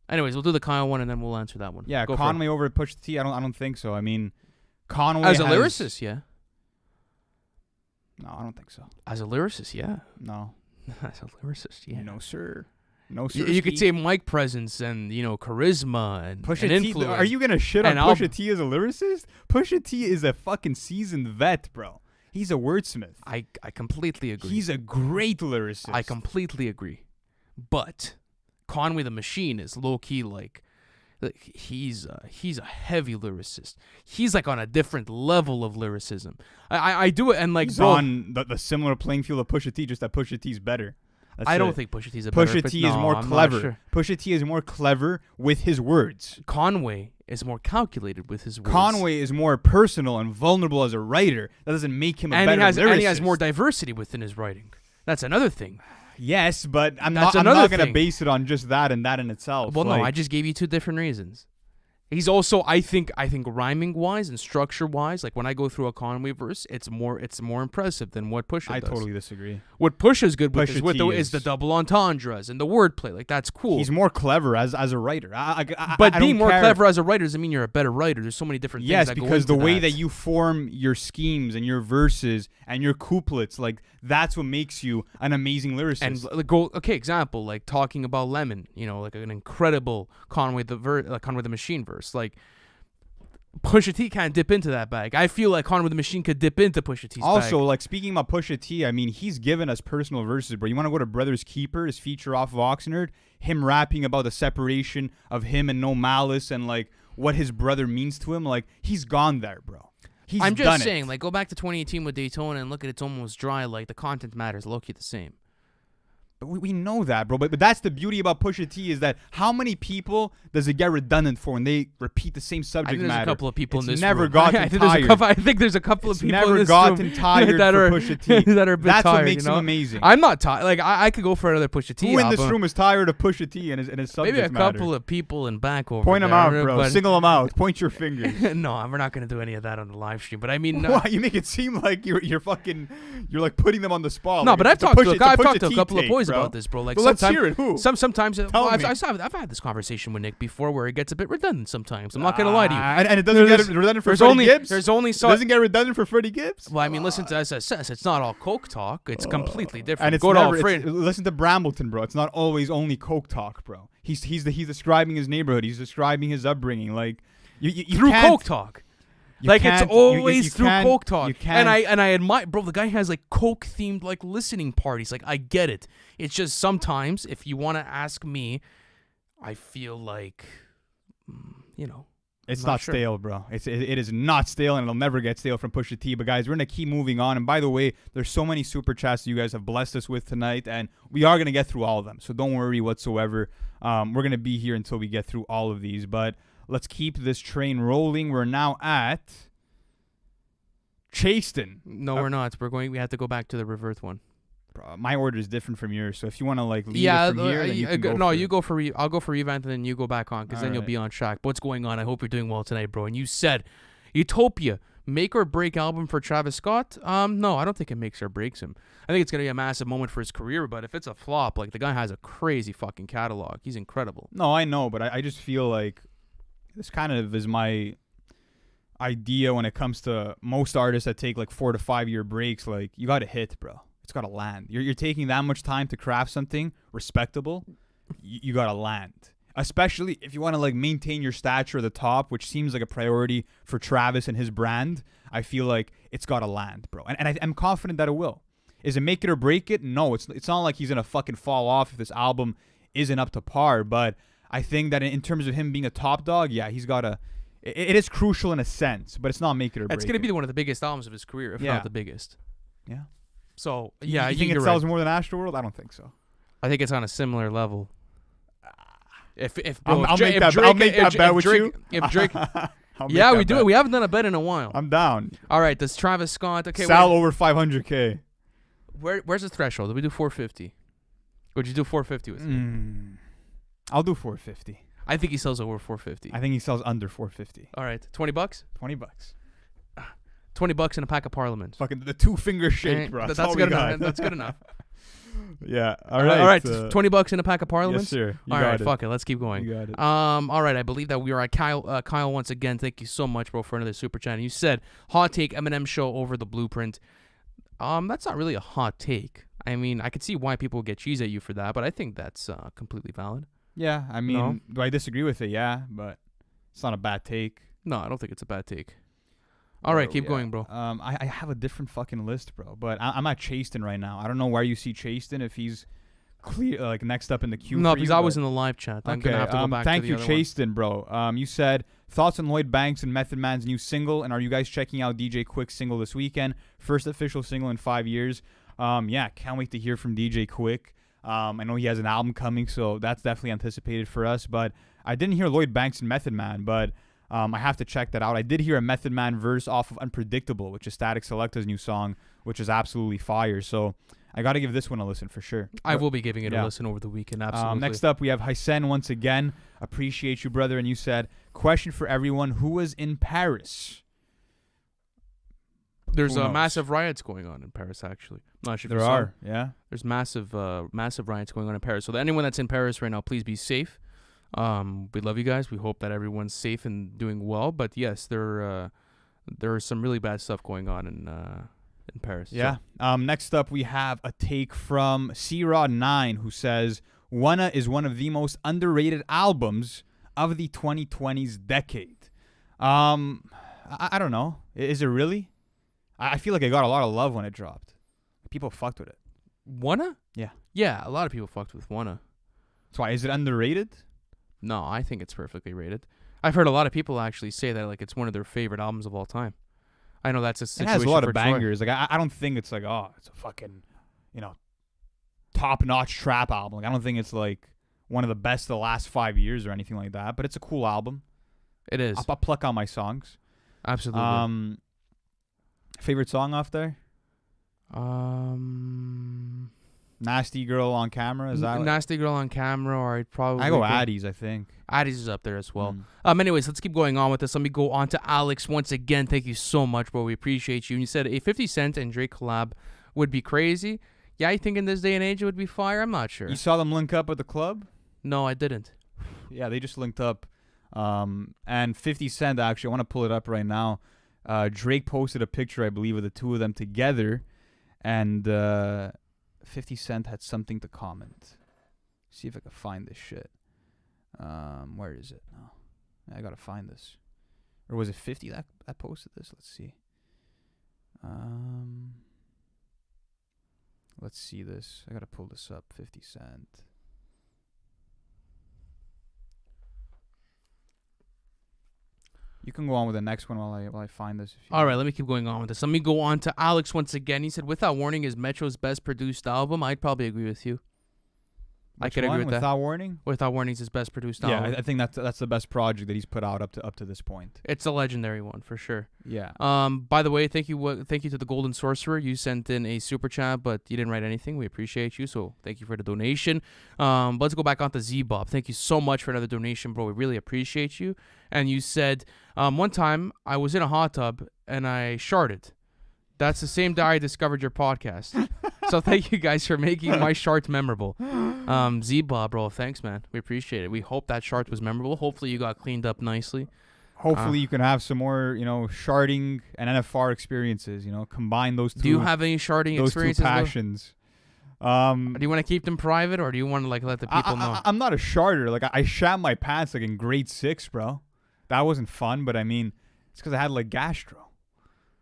Anyways, we'll do the Kyle one and then we'll answer that one. Yeah, Go Conway over at Pusha T. I don't think so. I mean, Conway as a lyricist, yeah. No, I don't think so. As a lyricist, yeah. No. As a lyricist, yeah. No, sir. No, sir. You could say mic presence and charisma and Pusha and T. influence. Are you gonna shit on And Pusha T as a lyricist? Pusha T is a fucking seasoned vet, bro. He's a wordsmith. I completely agree. He's a great lyricist. I completely agree. But Conway the Machine is low key like he's a heavy lyricist. He's like on a different level of lyricism. I do it and like he's bro, on the similar playing field of Pusha T, just that Pusha T's better. I don't think Pusha T's a Pusha better. T is more clever. Sure. Pusha T is more clever with his words. Conway is more calculated with his words. Conway is more personal and vulnerable as a writer. That doesn't make him a better lyricist. And he has more diversity within his writing. That's another thing. Yes, but I'm not going to base it on just that and that in itself. Well, no, I just gave you two different reasons. He's also, I think rhyming wise and structure wise, like when I go through a Conway verse, it's more impressive than what Pusha does. I totally disagree. What Pusha's good with is the double entendres and the wordplay. Like that's cool. He's more clever as a writer. But being more clever as a writer doesn't mean you're a better writer. There's so many different things. Yes, because the way that you form your schemes and your verses and your couplets, like that's what makes you an amazing lyricist. And example, like talking about Lemon, like an incredible Conway the Machine verse. Like Pusha T can't dip into that bag. I feel like Conway the Machine could dip into Pusha T's bag. Also, like speaking about Pusha T, I mean, he's given us personal verses, bro. You want to go to Brothers Keeper, his feature off of Oxnard, him rapping about the separation of him and No Malice and like what his brother means to him. Like he's gone there, bro. I'm just saying, like go back to 2018 with Daytona and look at It's Almost Dry. Like the content matters, low-key the same. But we know that, bro. But that's the beauty about Pusha T is that how many people does it get redundant for when they repeat the same subject matter? I think there's a couple of people in this never room. gotten tired. I think there's a couple of people never in this gotten room tired that are for Pusha T. that are a bit that's tired, what makes him amazing. I'm not tired. Like I could go for another Pusha T. Who in this room is tired of Pusha T and his subject matter? Maybe a matter? couple of people in back over Point there. them out, bro. Single them out. Point your fingers. No, we're not gonna do any of that on the live stream. But I mean, why you make it seem like you're like putting them on the spot. No, like, but I've talked to a couple of boys about this, bro. Like let's hear it. Who? Sometimes I've had this conversation with Nick before where it gets a bit redundant sometimes. I'm not gonna lie to you. And it doesn't get redundant for Freddie Gibbs? There's only it doesn't get redundant for Freddie Gibbs? Well, I mean, listen to SSS. It's not all coke talk. It's completely different. And it's listen to Brambleton, bro. It's not always only coke talk, bro. He's describing his neighborhood. He's describing his upbringing. Like you through coke talk. Like it's always through coke talk. And I admire, bro, the guy has like coke themed like listening parties. Like I get it. It's just sometimes if you want to ask me, I feel like, you know, It's I'm not sure. stale, bro. It is not stale, and it'll never get stale from Pusha T. But guys, we're gonna keep moving on. And by the way, there's so many super chats that you guys have blessed us with tonight, and we are gonna get through all of them. So don't worry whatsoever. We're gonna be here until we get through all of these. But let's keep this train rolling. We're now at Chasten. No, we're not. We have to go back to the reverse one. Bro, my order is different from yours, so if you want to like lead Yeah, it from here, then you can go no, for you it. go for I'll go for Revamp, and then you go back on, because then you'll Alright. be on track. What's going on? I hope you're doing well tonight, bro. And you said Utopia, make or break album for Travis Scott. No, I don't think it makes or breaks him. I think it's gonna be a massive moment for his career, but if it's a flop, like, the guy has a crazy fucking catalog. He's incredible. No, I know, but I just feel like this kind of is my idea when it comes to most artists that take like 4 to 5 year breaks. Like, you got to hit, bro. It's got to land. You're taking that much time to craft something respectable. You got to land. Especially if you want to like maintain your stature at the top, which seems like a priority for Travis and his brand. I feel like it's got to land, bro. And I'm confident that it will. Is it make it or break it? No, it's not like he's going to fucking fall off if this album isn't up to par. But I think that in terms of him being a top dog, yeah, he's got to. It is crucial in a sense, but it's not make it or break it. It's gonna be one of the biggest albums of his career, if not the biggest. Yeah. So yeah, you think it sells more than Astroworld? I don't think so. I think it's on a similar level. If I'll make that bet with you. If Drake, I'll make yeah, that we do bet. it. We haven't done a bet in a while. I'm down. All right, does Travis Scott? Okay, Sal over 500K. where's the threshold? Did we do 450? Would you do 450 with me? I'll do 450. I think he sells over 450. I think he sells under 450. All right, $20. $20. $20 in a pack of Parliament. Fucking the 2-finger shake, bro. That's all good we got. enough. That's good enough. Yeah. All right. All right, $20 in a pack of Parliament. Yes, sir. You All got right, it. fuck it. Let's keep going. You got it. All right, I believe that we are at Kyle. Kyle, once again, thank you so much, bro, for another super chat. And you said hot take Eminem show over the Blueprint. That's not really a hot take. I mean, I could see why people would get cheese at you for that, but I think that's completely valid. Yeah. I mean, do I disagree with it? Yeah, but it's not a bad take. No, I don't think it's a bad take. All right, keep going, bro. I have a different fucking list, bro. But I'm at Chasten right now. I don't know where you see Chasten if he's clear, like next up in the queue. No, for because you, I was in the live chat. I'm gonna have to go back thank to you, the other one. Chasten, bro. You said thoughts on Lloyd Banks and Method Man's new single, and are you guys checking out DJ Quick's single this weekend? First official single in 5 years. Yeah, can't wait to hear from DJ Quick. I know he has an album coming, so that's definitely anticipated for us. But I didn't hear Lloyd Banks and Method Man, but I have to check that out. I did hear a Method Man verse off of Unpredictable, which is Static Selecta's new song, which is absolutely fire. So I got to give this one a listen for sure. I will be giving it a listen over the weekend, absolutely. Next up, we have Hysen once again. Appreciate you, brother. And you said, question for everyone, who was in Paris? There's Who knows? massive riots going on in Paris, actually. I'm not sure if you There saw are, it. yeah. There's massive riots going on in Paris. So anyone that's in Paris right now, please be safe. We love you guys. We hope that everyone's safe and doing well. But yes, there is some really bad stuff going on in Paris. Yeah. So. Next up, we have a take from C-Rod9, who says, Wanna is one of the most underrated albums of the 2020s decade. I don't know. Is it really? I feel like it got a lot of love when it dropped. People fucked with it. Wanna? Yeah. Yeah, a lot of people fucked with Wanna. So why, is it underrated? No, I think it's perfectly rated. I've heard a lot of people actually say that like it's one of their favorite albums of all time. I know that's a It situation has a lot for of Troy. bangers. Like I don't think it's like, oh, it's a fucking, top-notch trap album. Like, I don't think it's like one of the best of the last 5 years or anything like that. But it's a cool album. It is. I'll pluck out my songs. Absolutely. Favorite song off there? Nasty Girl on Camera. Is that Nasty Girl on Camera, or I'd probably I go Addies, I think. Addies is up there as well. Mm. Anyways, let's keep going on with this. Let me go on to Alex once again. Thank you so much, bro. We appreciate you. And you said a 50 Cent and Drake collab would be crazy. Yeah, I think in this day and age it would be fire. I'm not sure. You saw them link up at the club? No, I didn't. Yeah, they just linked up. And 50 Cent, actually, I want to pull it up right now. Drake posted a picture, I believe, of the two of them together. And 50 Cent had something to comment. See if I can find this shit. Where is it? No, I gotta find this. Or was it 50 that posted this? Let's see. Let's see this. I gotta pull this up. 50 Cent. You can go on with the next one while I find this. All right, let me keep going on with this. Let me go on to Alex once again. He said, "Without Warning is Metro's best produced album." I'd probably agree with you. I could agree with that. Without Warning? Without Warning is his best produced album. Yeah, I think that's the best project that he's put out up to this point. It's a legendary one for sure. Yeah. By the way, thank you to the Golden Sorcerer. You sent in a super chat, but you didn't write anything. We appreciate you, so thank you for the donation. Let's go back on to Z-Bob. Thank you so much for another donation, bro. We really appreciate you. And you said, one time I was in a hot tub and I sharted. That's the same day I discovered your podcast. So thank you guys for making my shart memorable. Z-Bob, bro, thanks, man. We appreciate it. We hope that shart was memorable. Hopefully you got cleaned up nicely. Hopefully you can have some more, sharding and NFR experiences, combine those two. Do you have any sharding experiences? Those two passions. Do you want to keep them private, or do you want to let the people know? I'm not a sharder. I shat my pants in grade 6, bro. That wasn't fun, but I mean, it's because I had gastro.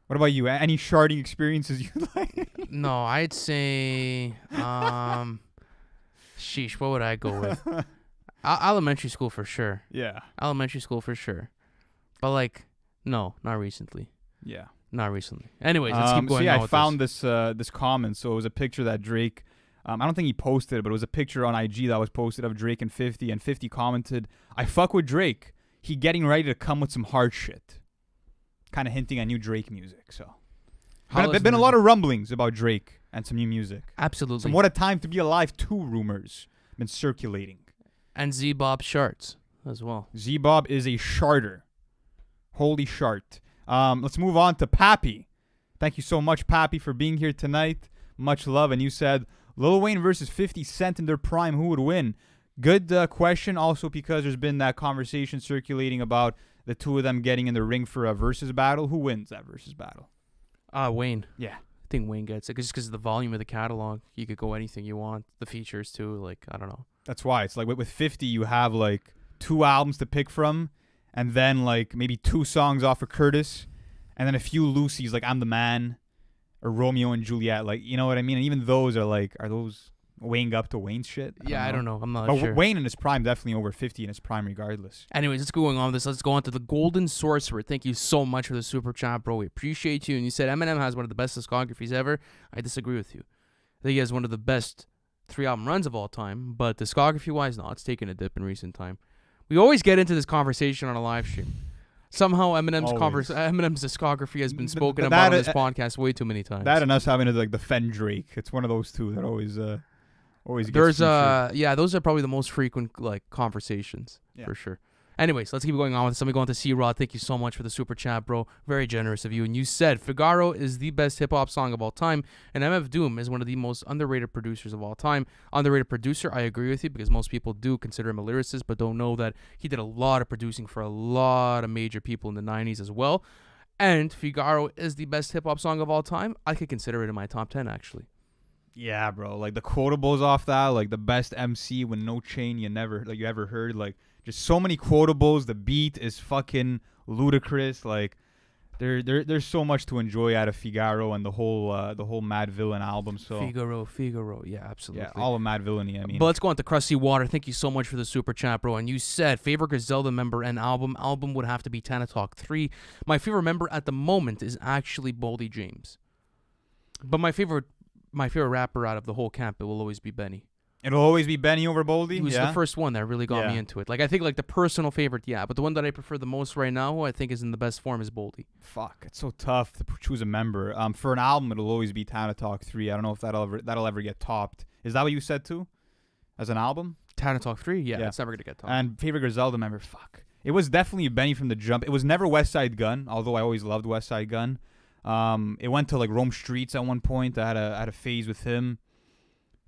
What about you? Any sharding experiences you like? No, I'd say, sheesh, what would I go with? Elementary school for sure. Yeah. Elementary school for sure. But no, not recently. Yeah. Not recently. Anyways, let's keep going on with I found this comment. So it was a picture that Drake, I don't think he posted it, but it was a picture on IG that was posted of Drake and 50, and 50 commented, "I fuck with Drake. He getting ready to come with some hard shit." Kind of hinting at new Drake music. So there's been a lot of rumblings about Drake and some new music. Absolutely. Some What a Time to Be Alive 2 rumors been circulating. And Z-Bob sharts as well. Z-Bob is a sharter. Holy shart. Let's move on to Pappy. Thank you so much, Pappy, for being here tonight. Much love. And you said Lil Wayne versus 50 Cent in their prime, who would win? Good question. Also because there's been that conversation circulating about the two of them getting in the ring for a versus battle. Who wins that versus battle? Wayne. Yeah. I think Wayne gets it just because of the volume of the catalog. You could go anything you want. The features too. I don't know. That's why it's with 50 you have 2 albums to pick from, and then maybe 2 songs off of Curtis, and then a few Lucy's like I'm the Man or Romeo and Juliet. You know what I mean? And even those are those weighing up to Wayne's shit? I don't know. I'm not sure. But Wayne in his prime, definitely over 50 in his prime regardless. Anyways, let's go on with this. Let's go on to the Golden Sorcerer. Thank you so much for the super chat, bro. We appreciate you. And you said Eminem has one of the best discographies ever. I disagree with you. I think he has one of the best 3-album runs of all time. But discography-wise, no, it's taken a dip in recent time. We always get into this conversation on a live stream. Somehow Eminem's discography has been spoken about on this podcast way too many times. That and us having to defend Drake. It's one of those two that always those are probably the most frequent conversations for sure. Anyways, let's keep going on with this. Let me go on to C-Rod. Thank you so much for the super chat, bro. Very generous of you. And you said Figaro is the best hip-hop song of all time, and MF Doom is one of the most underrated producers of all time. Underrated producer, I agree with you, because most people do consider him a lyricist, but don't know that he did a lot of producing for a lot of major people in the 90s as well. And Figaro is the best hip-hop song of all time. I could consider it in my top 10, actually. Yeah, bro. The quotables off that, the best MC with no chain you ever heard. Just so many quotables. The beat is fucking ludicrous. There's so much to enjoy out of Figaro and the whole Mad Villain album. So Figaro, yeah, absolutely. Yeah, all of Mad Villainy. I mean, but let's go on to Crusty Water. Thank you so much for the super chat, bro. And you said favorite Griselda member and album would have to be Tana Talk 3. My favorite member at the moment is actually Boldy James, but my favorite rapper out of the whole camp, it will always be Benny. It'll always be Benny over Boldy? He was the first one that really got me into it. I think the personal favorite, but the one that I prefer the most right now, who I think is in the best form, is Boldy. Fuck, it's so tough to choose a member. For an album, it'll always be Tana Talk 3. I don't know if that'll ever get topped. Is that what you said too? As an album? Tana Talk 3? Yeah, it's never going to get topped. And favorite Griselda member? Fuck. It was definitely Benny from the jump. It was never West Side Gun, although I always loved West Side Gun. It went to Rome Streets at one point. I had a phase with him.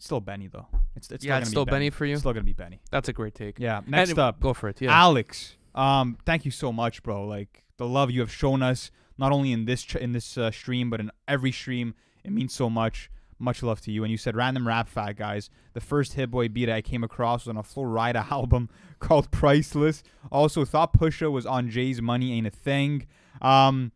Still Benny though. It's still Benny for you. It's still gonna be Benny. That's a great take. Yeah. Next up, go for it. Yeah. Alex. Thank you so much, bro. The love you have shown us, not only in this stream, but in every stream. It means so much. Much love to you. And you said random rap fact, guys. The first Hit Boy beat I came across was on a Flo Rida album called Priceless. Also thought Pusha was on Jay's Money Ain't a Thing. I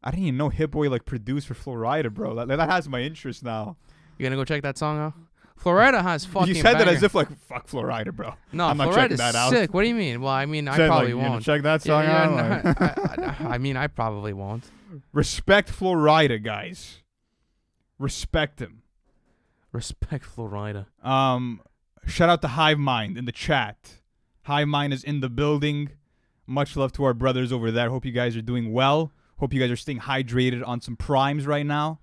didn't even know Hit Boy produced for Flo Rida, bro. That has my interest now. You gonna go check that song out? Florida has fucking. You said that banger. as if like fuck Florida, bro. No, I'm not Florida's checking that out. sick. What do you mean? Well, I mean, I Said, probably like, you won't. check that song out. no, I mean, I probably won't. Respect Florida, guys. Respect him. Respect Florida. Shout out to Hive Mind in the chat. Hive Mind is in the building. Much love to our brothers over there. Hope you guys are doing well. Hope you guys are staying hydrated on some primes right now.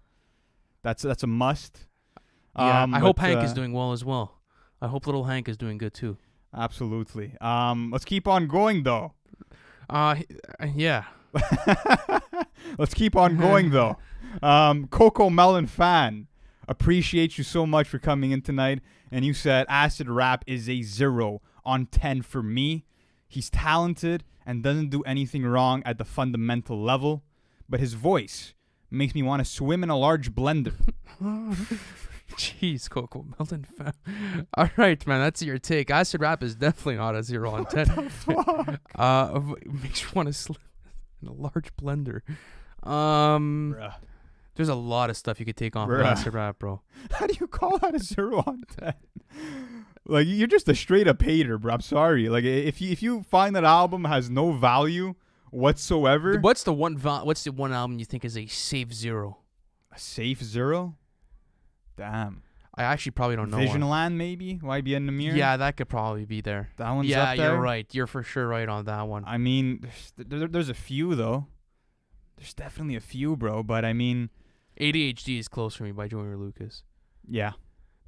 That's a must. Yeah, I hope Hank is doing well as well. I hope little Hank is doing good too. Absolutely. Let's keep on going though. Yeah. Let's keep on going though. Coco Melon fan, appreciate you so much for coming in tonight. And you said Acid Rap is a 0 on 10 for me. He's talented and doesn't do anything wrong at the fundamental level, but his voice makes me want to swim in a large blender. Jeez, Coco Melon fan. All right, man, that's your take. Acid Rap is definitely not a 0 on 10. What the fuck? It makes you want to slip in a large blender. Bruh. There's a lot of stuff you could take on from Bruh. Acid Rap, bro. How do you call that a 0 on 10? Like, you're just a straight up hater, bro. I'm sorry. Like, if you find that album has no value whatsoever, What's the one album you think is a safe 0? a safe 0? Damn. I actually probably don't know. Visionland, maybe? YBN Namir? Yeah, that could probably be there. That one's Yeah, up there? you're right. You're for sure right on that one. I mean, there's a few, though. There's definitely a few, bro. But, I mean... ADHD is Close for Me by Joyner Lucas. Yeah.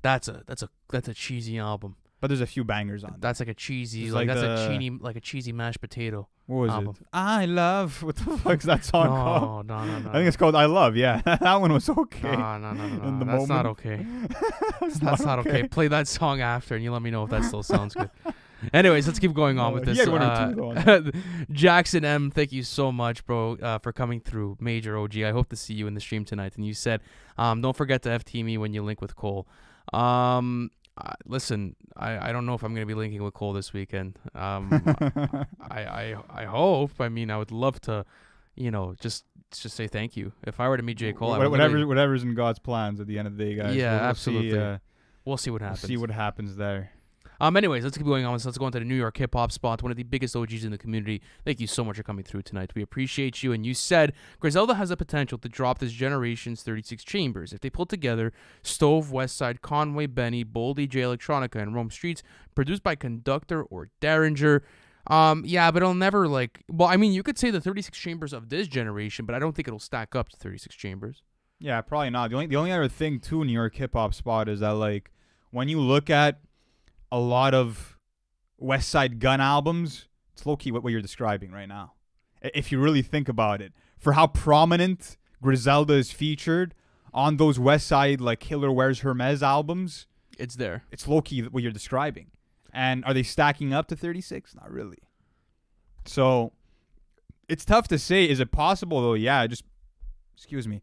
That's a cheesy album. But there's a few bangers on. That's like a cheesy, It's like like that's the- a cheesy mashed potato. What was album. it? I Love. What the fuck's that song called? No. I think it's called I Love, yeah. That one was okay. No. In the That's not moment. okay. That's not okay. Play that song after, and you let me know if that still sounds good. Anyways, let's keep going on with He this. had one or two, though. Jackson M, thank you so much, bro, for coming through. Major OG. I hope to see you in the stream tonight. And you said, don't forget to FT me when you link with Cole. Listen, I don't know if I'm gonna be linking with Cole this weekend. I hope. I mean, I would love to, just say thank you. If I were to meet J. Cole, I would whatever's in God's plans at the end of the day, guys. Yeah, We'll absolutely. We'll see what happens. See what happens there. Anyways, let's keep going on. So let's go into the New York hip hop spot, one of the biggest OGs in the community. Thank you so much for coming through tonight. We appreciate you. And you said Griselda has the potential to drop this generation's 36 Chambers if they pull together Stove, Westside, Conway, Benny, Bold DJ Electronica, and Rome Streets, produced by Conductor or Derringer. Yeah, but it'll never you could say the 36 Chambers of this generation, but I don't think it'll stack up to 36 Chambers. Yeah, probably not. The only other thing too, New York hip hop spot, is that when you look at a lot of West Side Gun albums, it's low-key what you're describing right now. If you really think about it. For how prominent Griselda is featured on those West Side, Killer Wears Hermes albums, it's there. It's low-key what you're describing. And are they stacking up to 36? Not really. So, it's tough to say. Is it possible, though? Yeah, excuse me.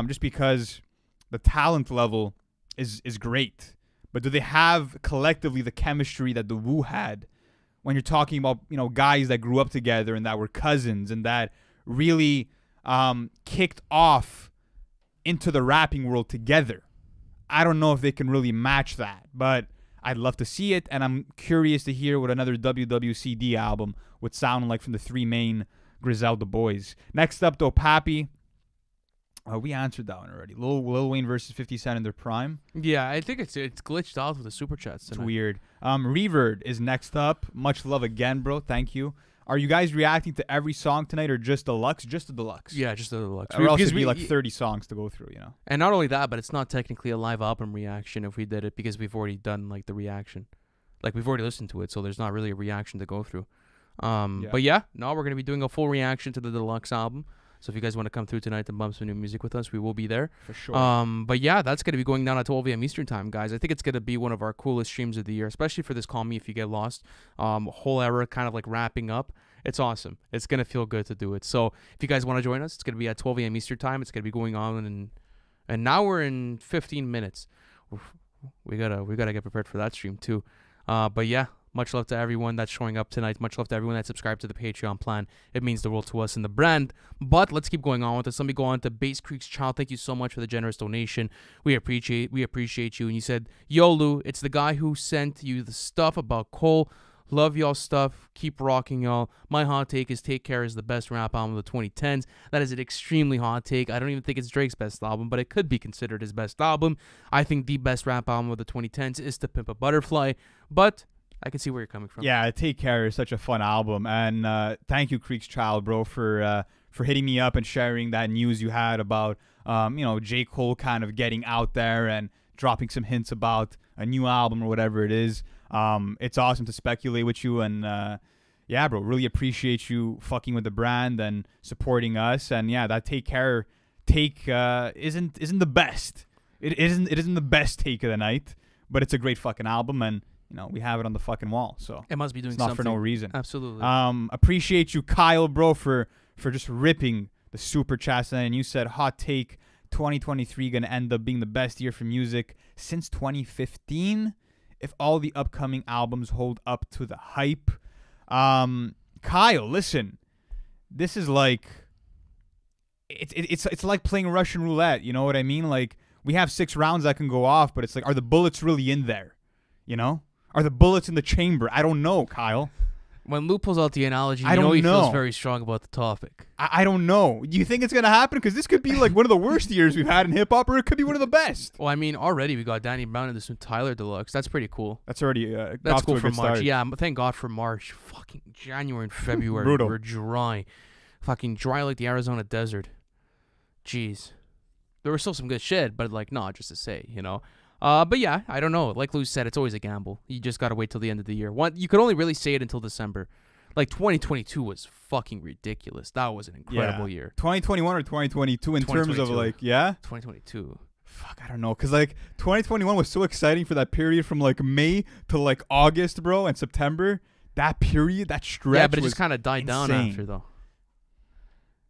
Just because the talent level is great. But do they have collectively the chemistry that the Wu had when you're talking about, guys that grew up together and that were cousins and that really kicked off into the rapping world together? I don't know if they can really match that, but I'd love to see it, and I'm curious to hear what another WWCD album would sound like from the three main Griselda boys. Next up, though, Pappy. We answered that one already. Lil Wayne versus 50 Cent in their prime. Yeah, I think it's glitched out with the super chats tonight. It's weird. Reverd is next up. Much love again, bro. Thank you. Are you guys reacting to every song tonight or just deluxe? Just the deluxe. Yeah, just the deluxe. Or else it'd be 30 songs to go through, And not only that, but it's not technically a live album reaction if we did it because we've already done the reaction. We've already listened to it, so there's not really a reaction to go through. But yeah, no, we're going to be doing a full reaction to the deluxe album. So if you guys want to come through tonight and bump some new music with us, we will be there. For sure. But yeah, that's going to be going down at 12 a.m. Eastern time, guys. I think it's going to be one of our coolest streams of the year, especially for this Call Me If You Get Lost whole era kind of wrapping up. It's awesome. It's going to feel good to do it. So if you guys want to join us, it's going to be at 12 a.m. Eastern time. It's going to be going on and now we're in 15 minutes. We gotta get prepared for that stream too. But yeah, Much love to everyone that's showing up tonight. Much love to everyone that subscribed to the Patreon plan. It means the world to us and the brand. But let's keep going on with this. Let me go on to Base Creek's Child. Thank you so much for the generous donation. We appreciate you. And you said, "Yo, Lou, it's the guy who sent you the stuff about Cole. Love y'all stuff. Keep rocking, y'all. My hot take is Take Care is the best rap album of the 2010s. That is an extremely hot take. I don't even think it's Drake's best album, but it could be considered his best album. I think the best rap album of the 2010s is To Pimp a Butterfly, but I can see where you're coming from." Yeah, Take Care is such a fun album, and thank you, Creek's Child, bro, for hitting me up and sharing that news you had about J. Cole kind of getting out there and dropping some hints about a new album or whatever it is. It's awesome to speculate with you, and yeah, bro, really appreciate you fucking with the brand and supporting us. And yeah, that Take Care take isn't the best. It isn't the best take of the night, but it's a great fucking album, and we have it on the fucking wall, so it must be doing it's not something. for no reason. Absolutely. Appreciate you, Kyle, bro, for just ripping the super chats. And you said hot take: 2023 gonna end up being the best year for music since 2015 if all the upcoming albums hold up to the hype. Kyle, listen, this is like it's like playing Russian roulette. You know what I mean? Like, we have 6 rounds that can go off, but it's like, are the bullets really in there? Are the bullets in the chamber? I don't know, Kyle. When Lou pulls out the analogy, I don't he know. feels very strong about the topic. I don't know. Do you think it's going to happen? Because this could be like one of the worst years we've had in hip-hop, or it could be one of the best. Well, I mean, already we got Danny Brown and this new Tyler Deluxe. That's pretty cool. That's already That's cool for March. Start. Yeah, thank God for March. Fucking January and February Brutal. were dry. Fucking dry like the Arizona desert. Jeez. There was still some good shit, but like, no, just to say, But yeah, I don't know. Like Lou said, it's always a gamble. You just got to wait till the end of the year. You could only really say it until December. Like, 2022 was fucking ridiculous. That was an incredible year. 2021 or 2022 in terms of 2022. Fuck, I don't know. Because, 2021 was so exciting for that period from, May to, August, bro, and September. That period, that stretch. Yeah, but it just kind of died down after, though.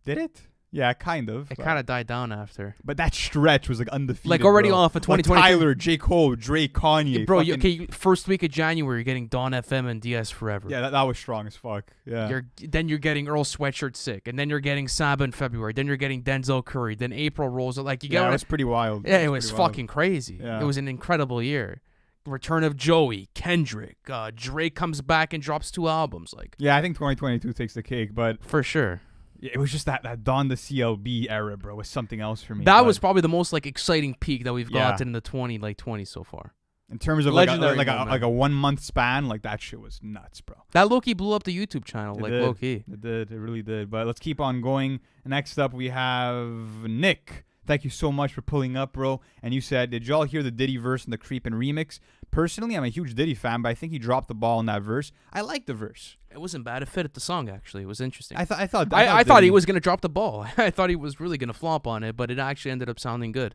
Did it? Yeah, kind of. It kind of died down after. But that stretch was undefeated. Already bro. off of 2020. Tyler, J. Cole, Drake, Kanye. Bro, first week of January, you're getting Dawn FM and DS Forever. Yeah, that was strong as fuck. Yeah. Then you're getting Earl Sweatshirt Sick, and then you're getting Saba in February. Then you're getting Denzel Curry. Then April rolls. It was pretty wild. Yeah, it was fucking crazy. Yeah. It was an incredible year. Return of Joey, Kendrick, Drake comes back and drops 2 albums. Yeah, I think 2022 takes the cake, but for sure. It was just that Dawn the CLB era, bro, was something else for me. That was probably the most exciting peak that we've gotten in the 20 so far. In terms of Legendary a 1 month span, that shit was nuts, bro. That low-key blew up the YouTube channel, low-key. It did. It really did. But let's keep on going. Next up, we have Nick. Thank you so much for pulling up, bro. And you said, did y'all hear the Diddy verse and the Creepin' remix? Personally, I'm a huge Diddy fan, but I think he dropped the ball in that verse. I like the verse. It wasn't bad. It fit the song, actually. It was interesting. I thought he was going to drop the ball. I thought he was really going to flop on it, but it actually ended up sounding good.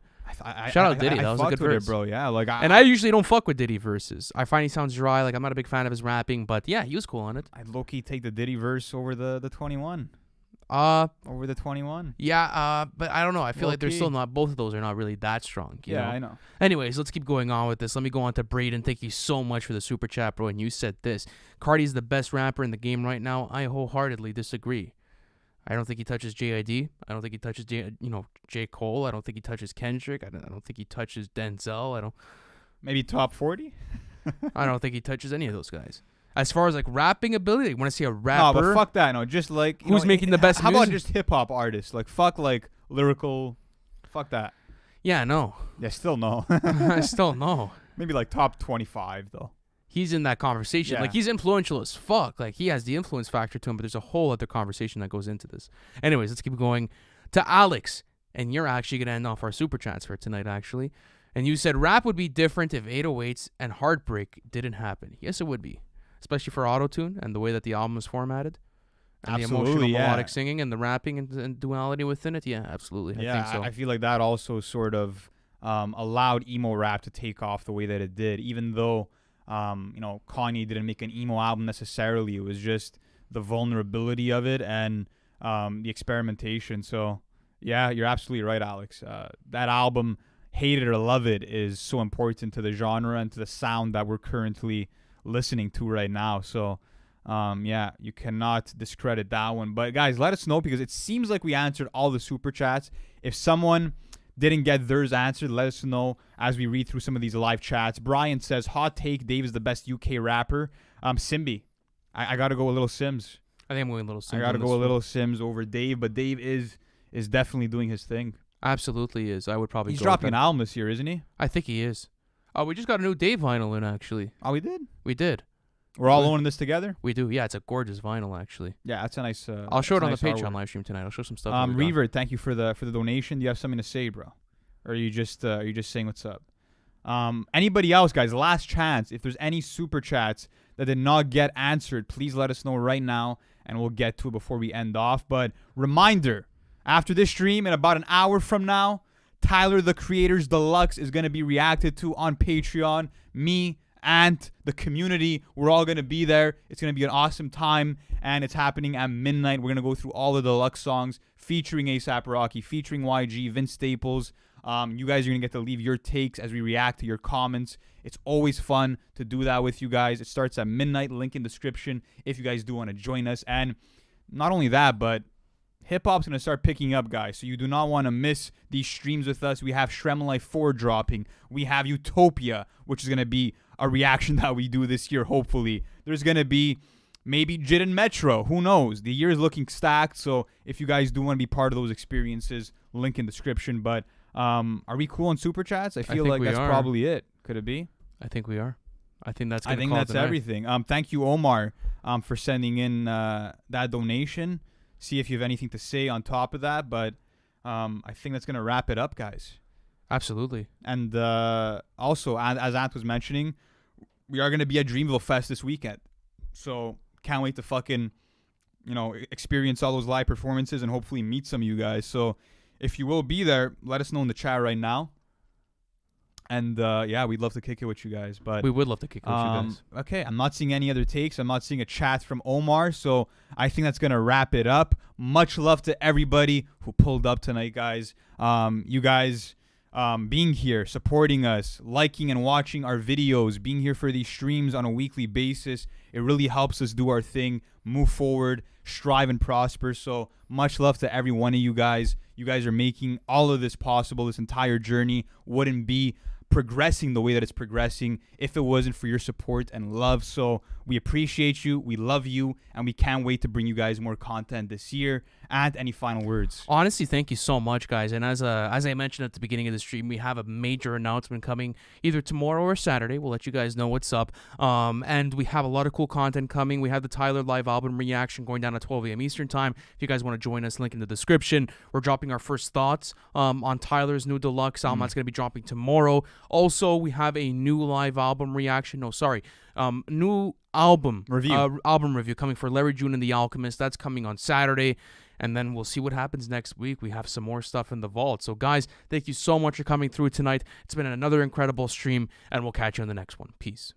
Shout out Diddy. That was a good verse. It, bro. Yeah, and I usually don't fuck with Diddy verses. I find he sounds dry. I'm not a big fan of his rapping, but yeah, he was cool on it. I'd low-key take the Diddy verse over the 21. Over the 21. Yeah, but I don't know. I feel like they're still not. Both of those are not really that strong. You know? I know. Anyways, let's keep going on with this. Let me go on to Braden. Thank you so much for the super chat, bro. And you said this: Cardi's the best rapper in the game right now. I wholeheartedly disagree. I don't think he touches JID. I don't think he touches J. Cole. I don't think he touches Kendrick. I don't think he touches Denzel. Maybe top 40. I don't think he touches any of those guys. As far as rapping ability, you want to see a rapper? No, but fuck that. No, just who's making the best music? How about just hip hop artists? Fuck lyrical. Fuck that. Yeah, no. Yeah, still no. I still no. Maybe top 25 though. He's in that conversation. Yeah. He's influential as fuck. He has the influence factor to him, but there's a whole other conversation that goes into this. Anyways, let's keep going to Alex. And you're actually going to end off our super chats for tonight, actually. And you said rap would be different if 808s and Heartbreak didn't happen. Yes, it would be. Especially for auto-tune and the way that the album is formatted. And absolutely, the emotional melodic yeah. singing and the rapping and duality within it. Yeah, absolutely. I think so. I feel like that also sort of allowed emo rap to take off the way that it did. Even though, Kanye didn't make an emo album necessarily. It was just the vulnerability of it and the experimentation. So, yeah, you're absolutely right, Alex. That album, hate it or love it, is so important to the genre and to the sound that we're currently listening to right now. So, yeah, you cannot discredit that one. But guys, let us know, because it seems like we answered all the super chats. If someone didn't get theirs answered, let us know as we read through some of these live chats. Brian says, hot take, Dave is the best UK rapper. Simbi. I got to go a little Sims. I think I'm going a little Sims. I got to go a little Sims over Dave, but Dave is definitely doing his thing. Absolutely is. I would probably He's go dropping with an that. album this year, isn't he? I think he is. We just got a new Dave vinyl in, actually. Oh, we did? We did. We're all owning this together? We do. Yeah, it's a gorgeous vinyl, actually. Yeah, that's a nice... I'll show it on nice the Patreon artwork. live stream tonight. I'll show some stuff. that we got. Reaver, thank you for the donation. Do you have something to say, bro? Or are you just saying what's up? Anybody else, guys, last chance. If there's any super chats that did not get answered, please let us know right now, and we'll get to it before we end off. But reminder, after this stream, in about an hour from now, Tyler, the Creator's Deluxe is going to be reacted to on Patreon. Me and the community, we're all going to be there. It's going to be an awesome time, and it's happening at midnight. We're going to go through all the Deluxe songs featuring A$AP Rocky, featuring YG, Vince Staples. You guys are going to get to leave your takes as we react to your comments. It's always fun to do that with you guys. It starts at midnight. Link in description if you guys do want to join us. And not only that, but hip-hop's going to start picking up, guys. So you do not want to miss these streams with us. We have Shremelite 4 dropping. We have Utopia, which is going to be a reaction that we do this year, hopefully. There's going to be maybe Jid and Metro. Who knows? The year is looking stacked. So if you guys do want to be part of those experiences, link in description. But are we cool on Super Chats? I feel like that's probably it. Could it be? I think we are. I think that's everything. Thank you, Omar, for sending in that donation. See if you have anything to say on top of that. But I think that's going to wrap it up, guys. Absolutely. And also, as Ant was mentioning, we are going to be at Dreamville Fest this weekend. So can't wait to fucking, experience all those live performances and hopefully meet some of you guys. So if you will be there, let us know in the chat right now. And yeah, we'd love to kick it with you guys. But we would love to kick it with you guys. Okay, I'm not seeing any other takes. I'm not seeing a chat from Omar. So I think that's going to wrap it up. Much love to everybody who pulled up tonight, guys. You guys being here, supporting us, liking and watching our videos, being here for these streams on a weekly basis. It really helps us do our thing, move forward, strive and prosper. So much love to every one of you guys. You guys are making all of this possible. This entire journey wouldn't be progressing the way that it's progressing if it wasn't for your support and love. So we appreciate you, we love you, and we can't wait to bring you guys more content this year. And any final words? Honestly, thank you so much, guys. And as I mentioned at the beginning of the stream, we have a major announcement coming either tomorrow or Saturday. We'll let you guys know what's up. And we have a lot of cool content coming. We have the Tyler live album reaction going down at 12 a.m. Eastern time. If you guys want to join us, link in the description. We're dropping our first thoughts on Tyler's new deluxe album. That's going to be dropping tomorrow. Also, we have a new live album reaction. New album review coming for Larry June and the Alchemist. That's coming on Saturday. And then we'll see what happens next week. We have some more stuff in the vault. So, guys, thank you so much for coming through tonight. It's been another incredible stream, and we'll catch you in the next one. Peace.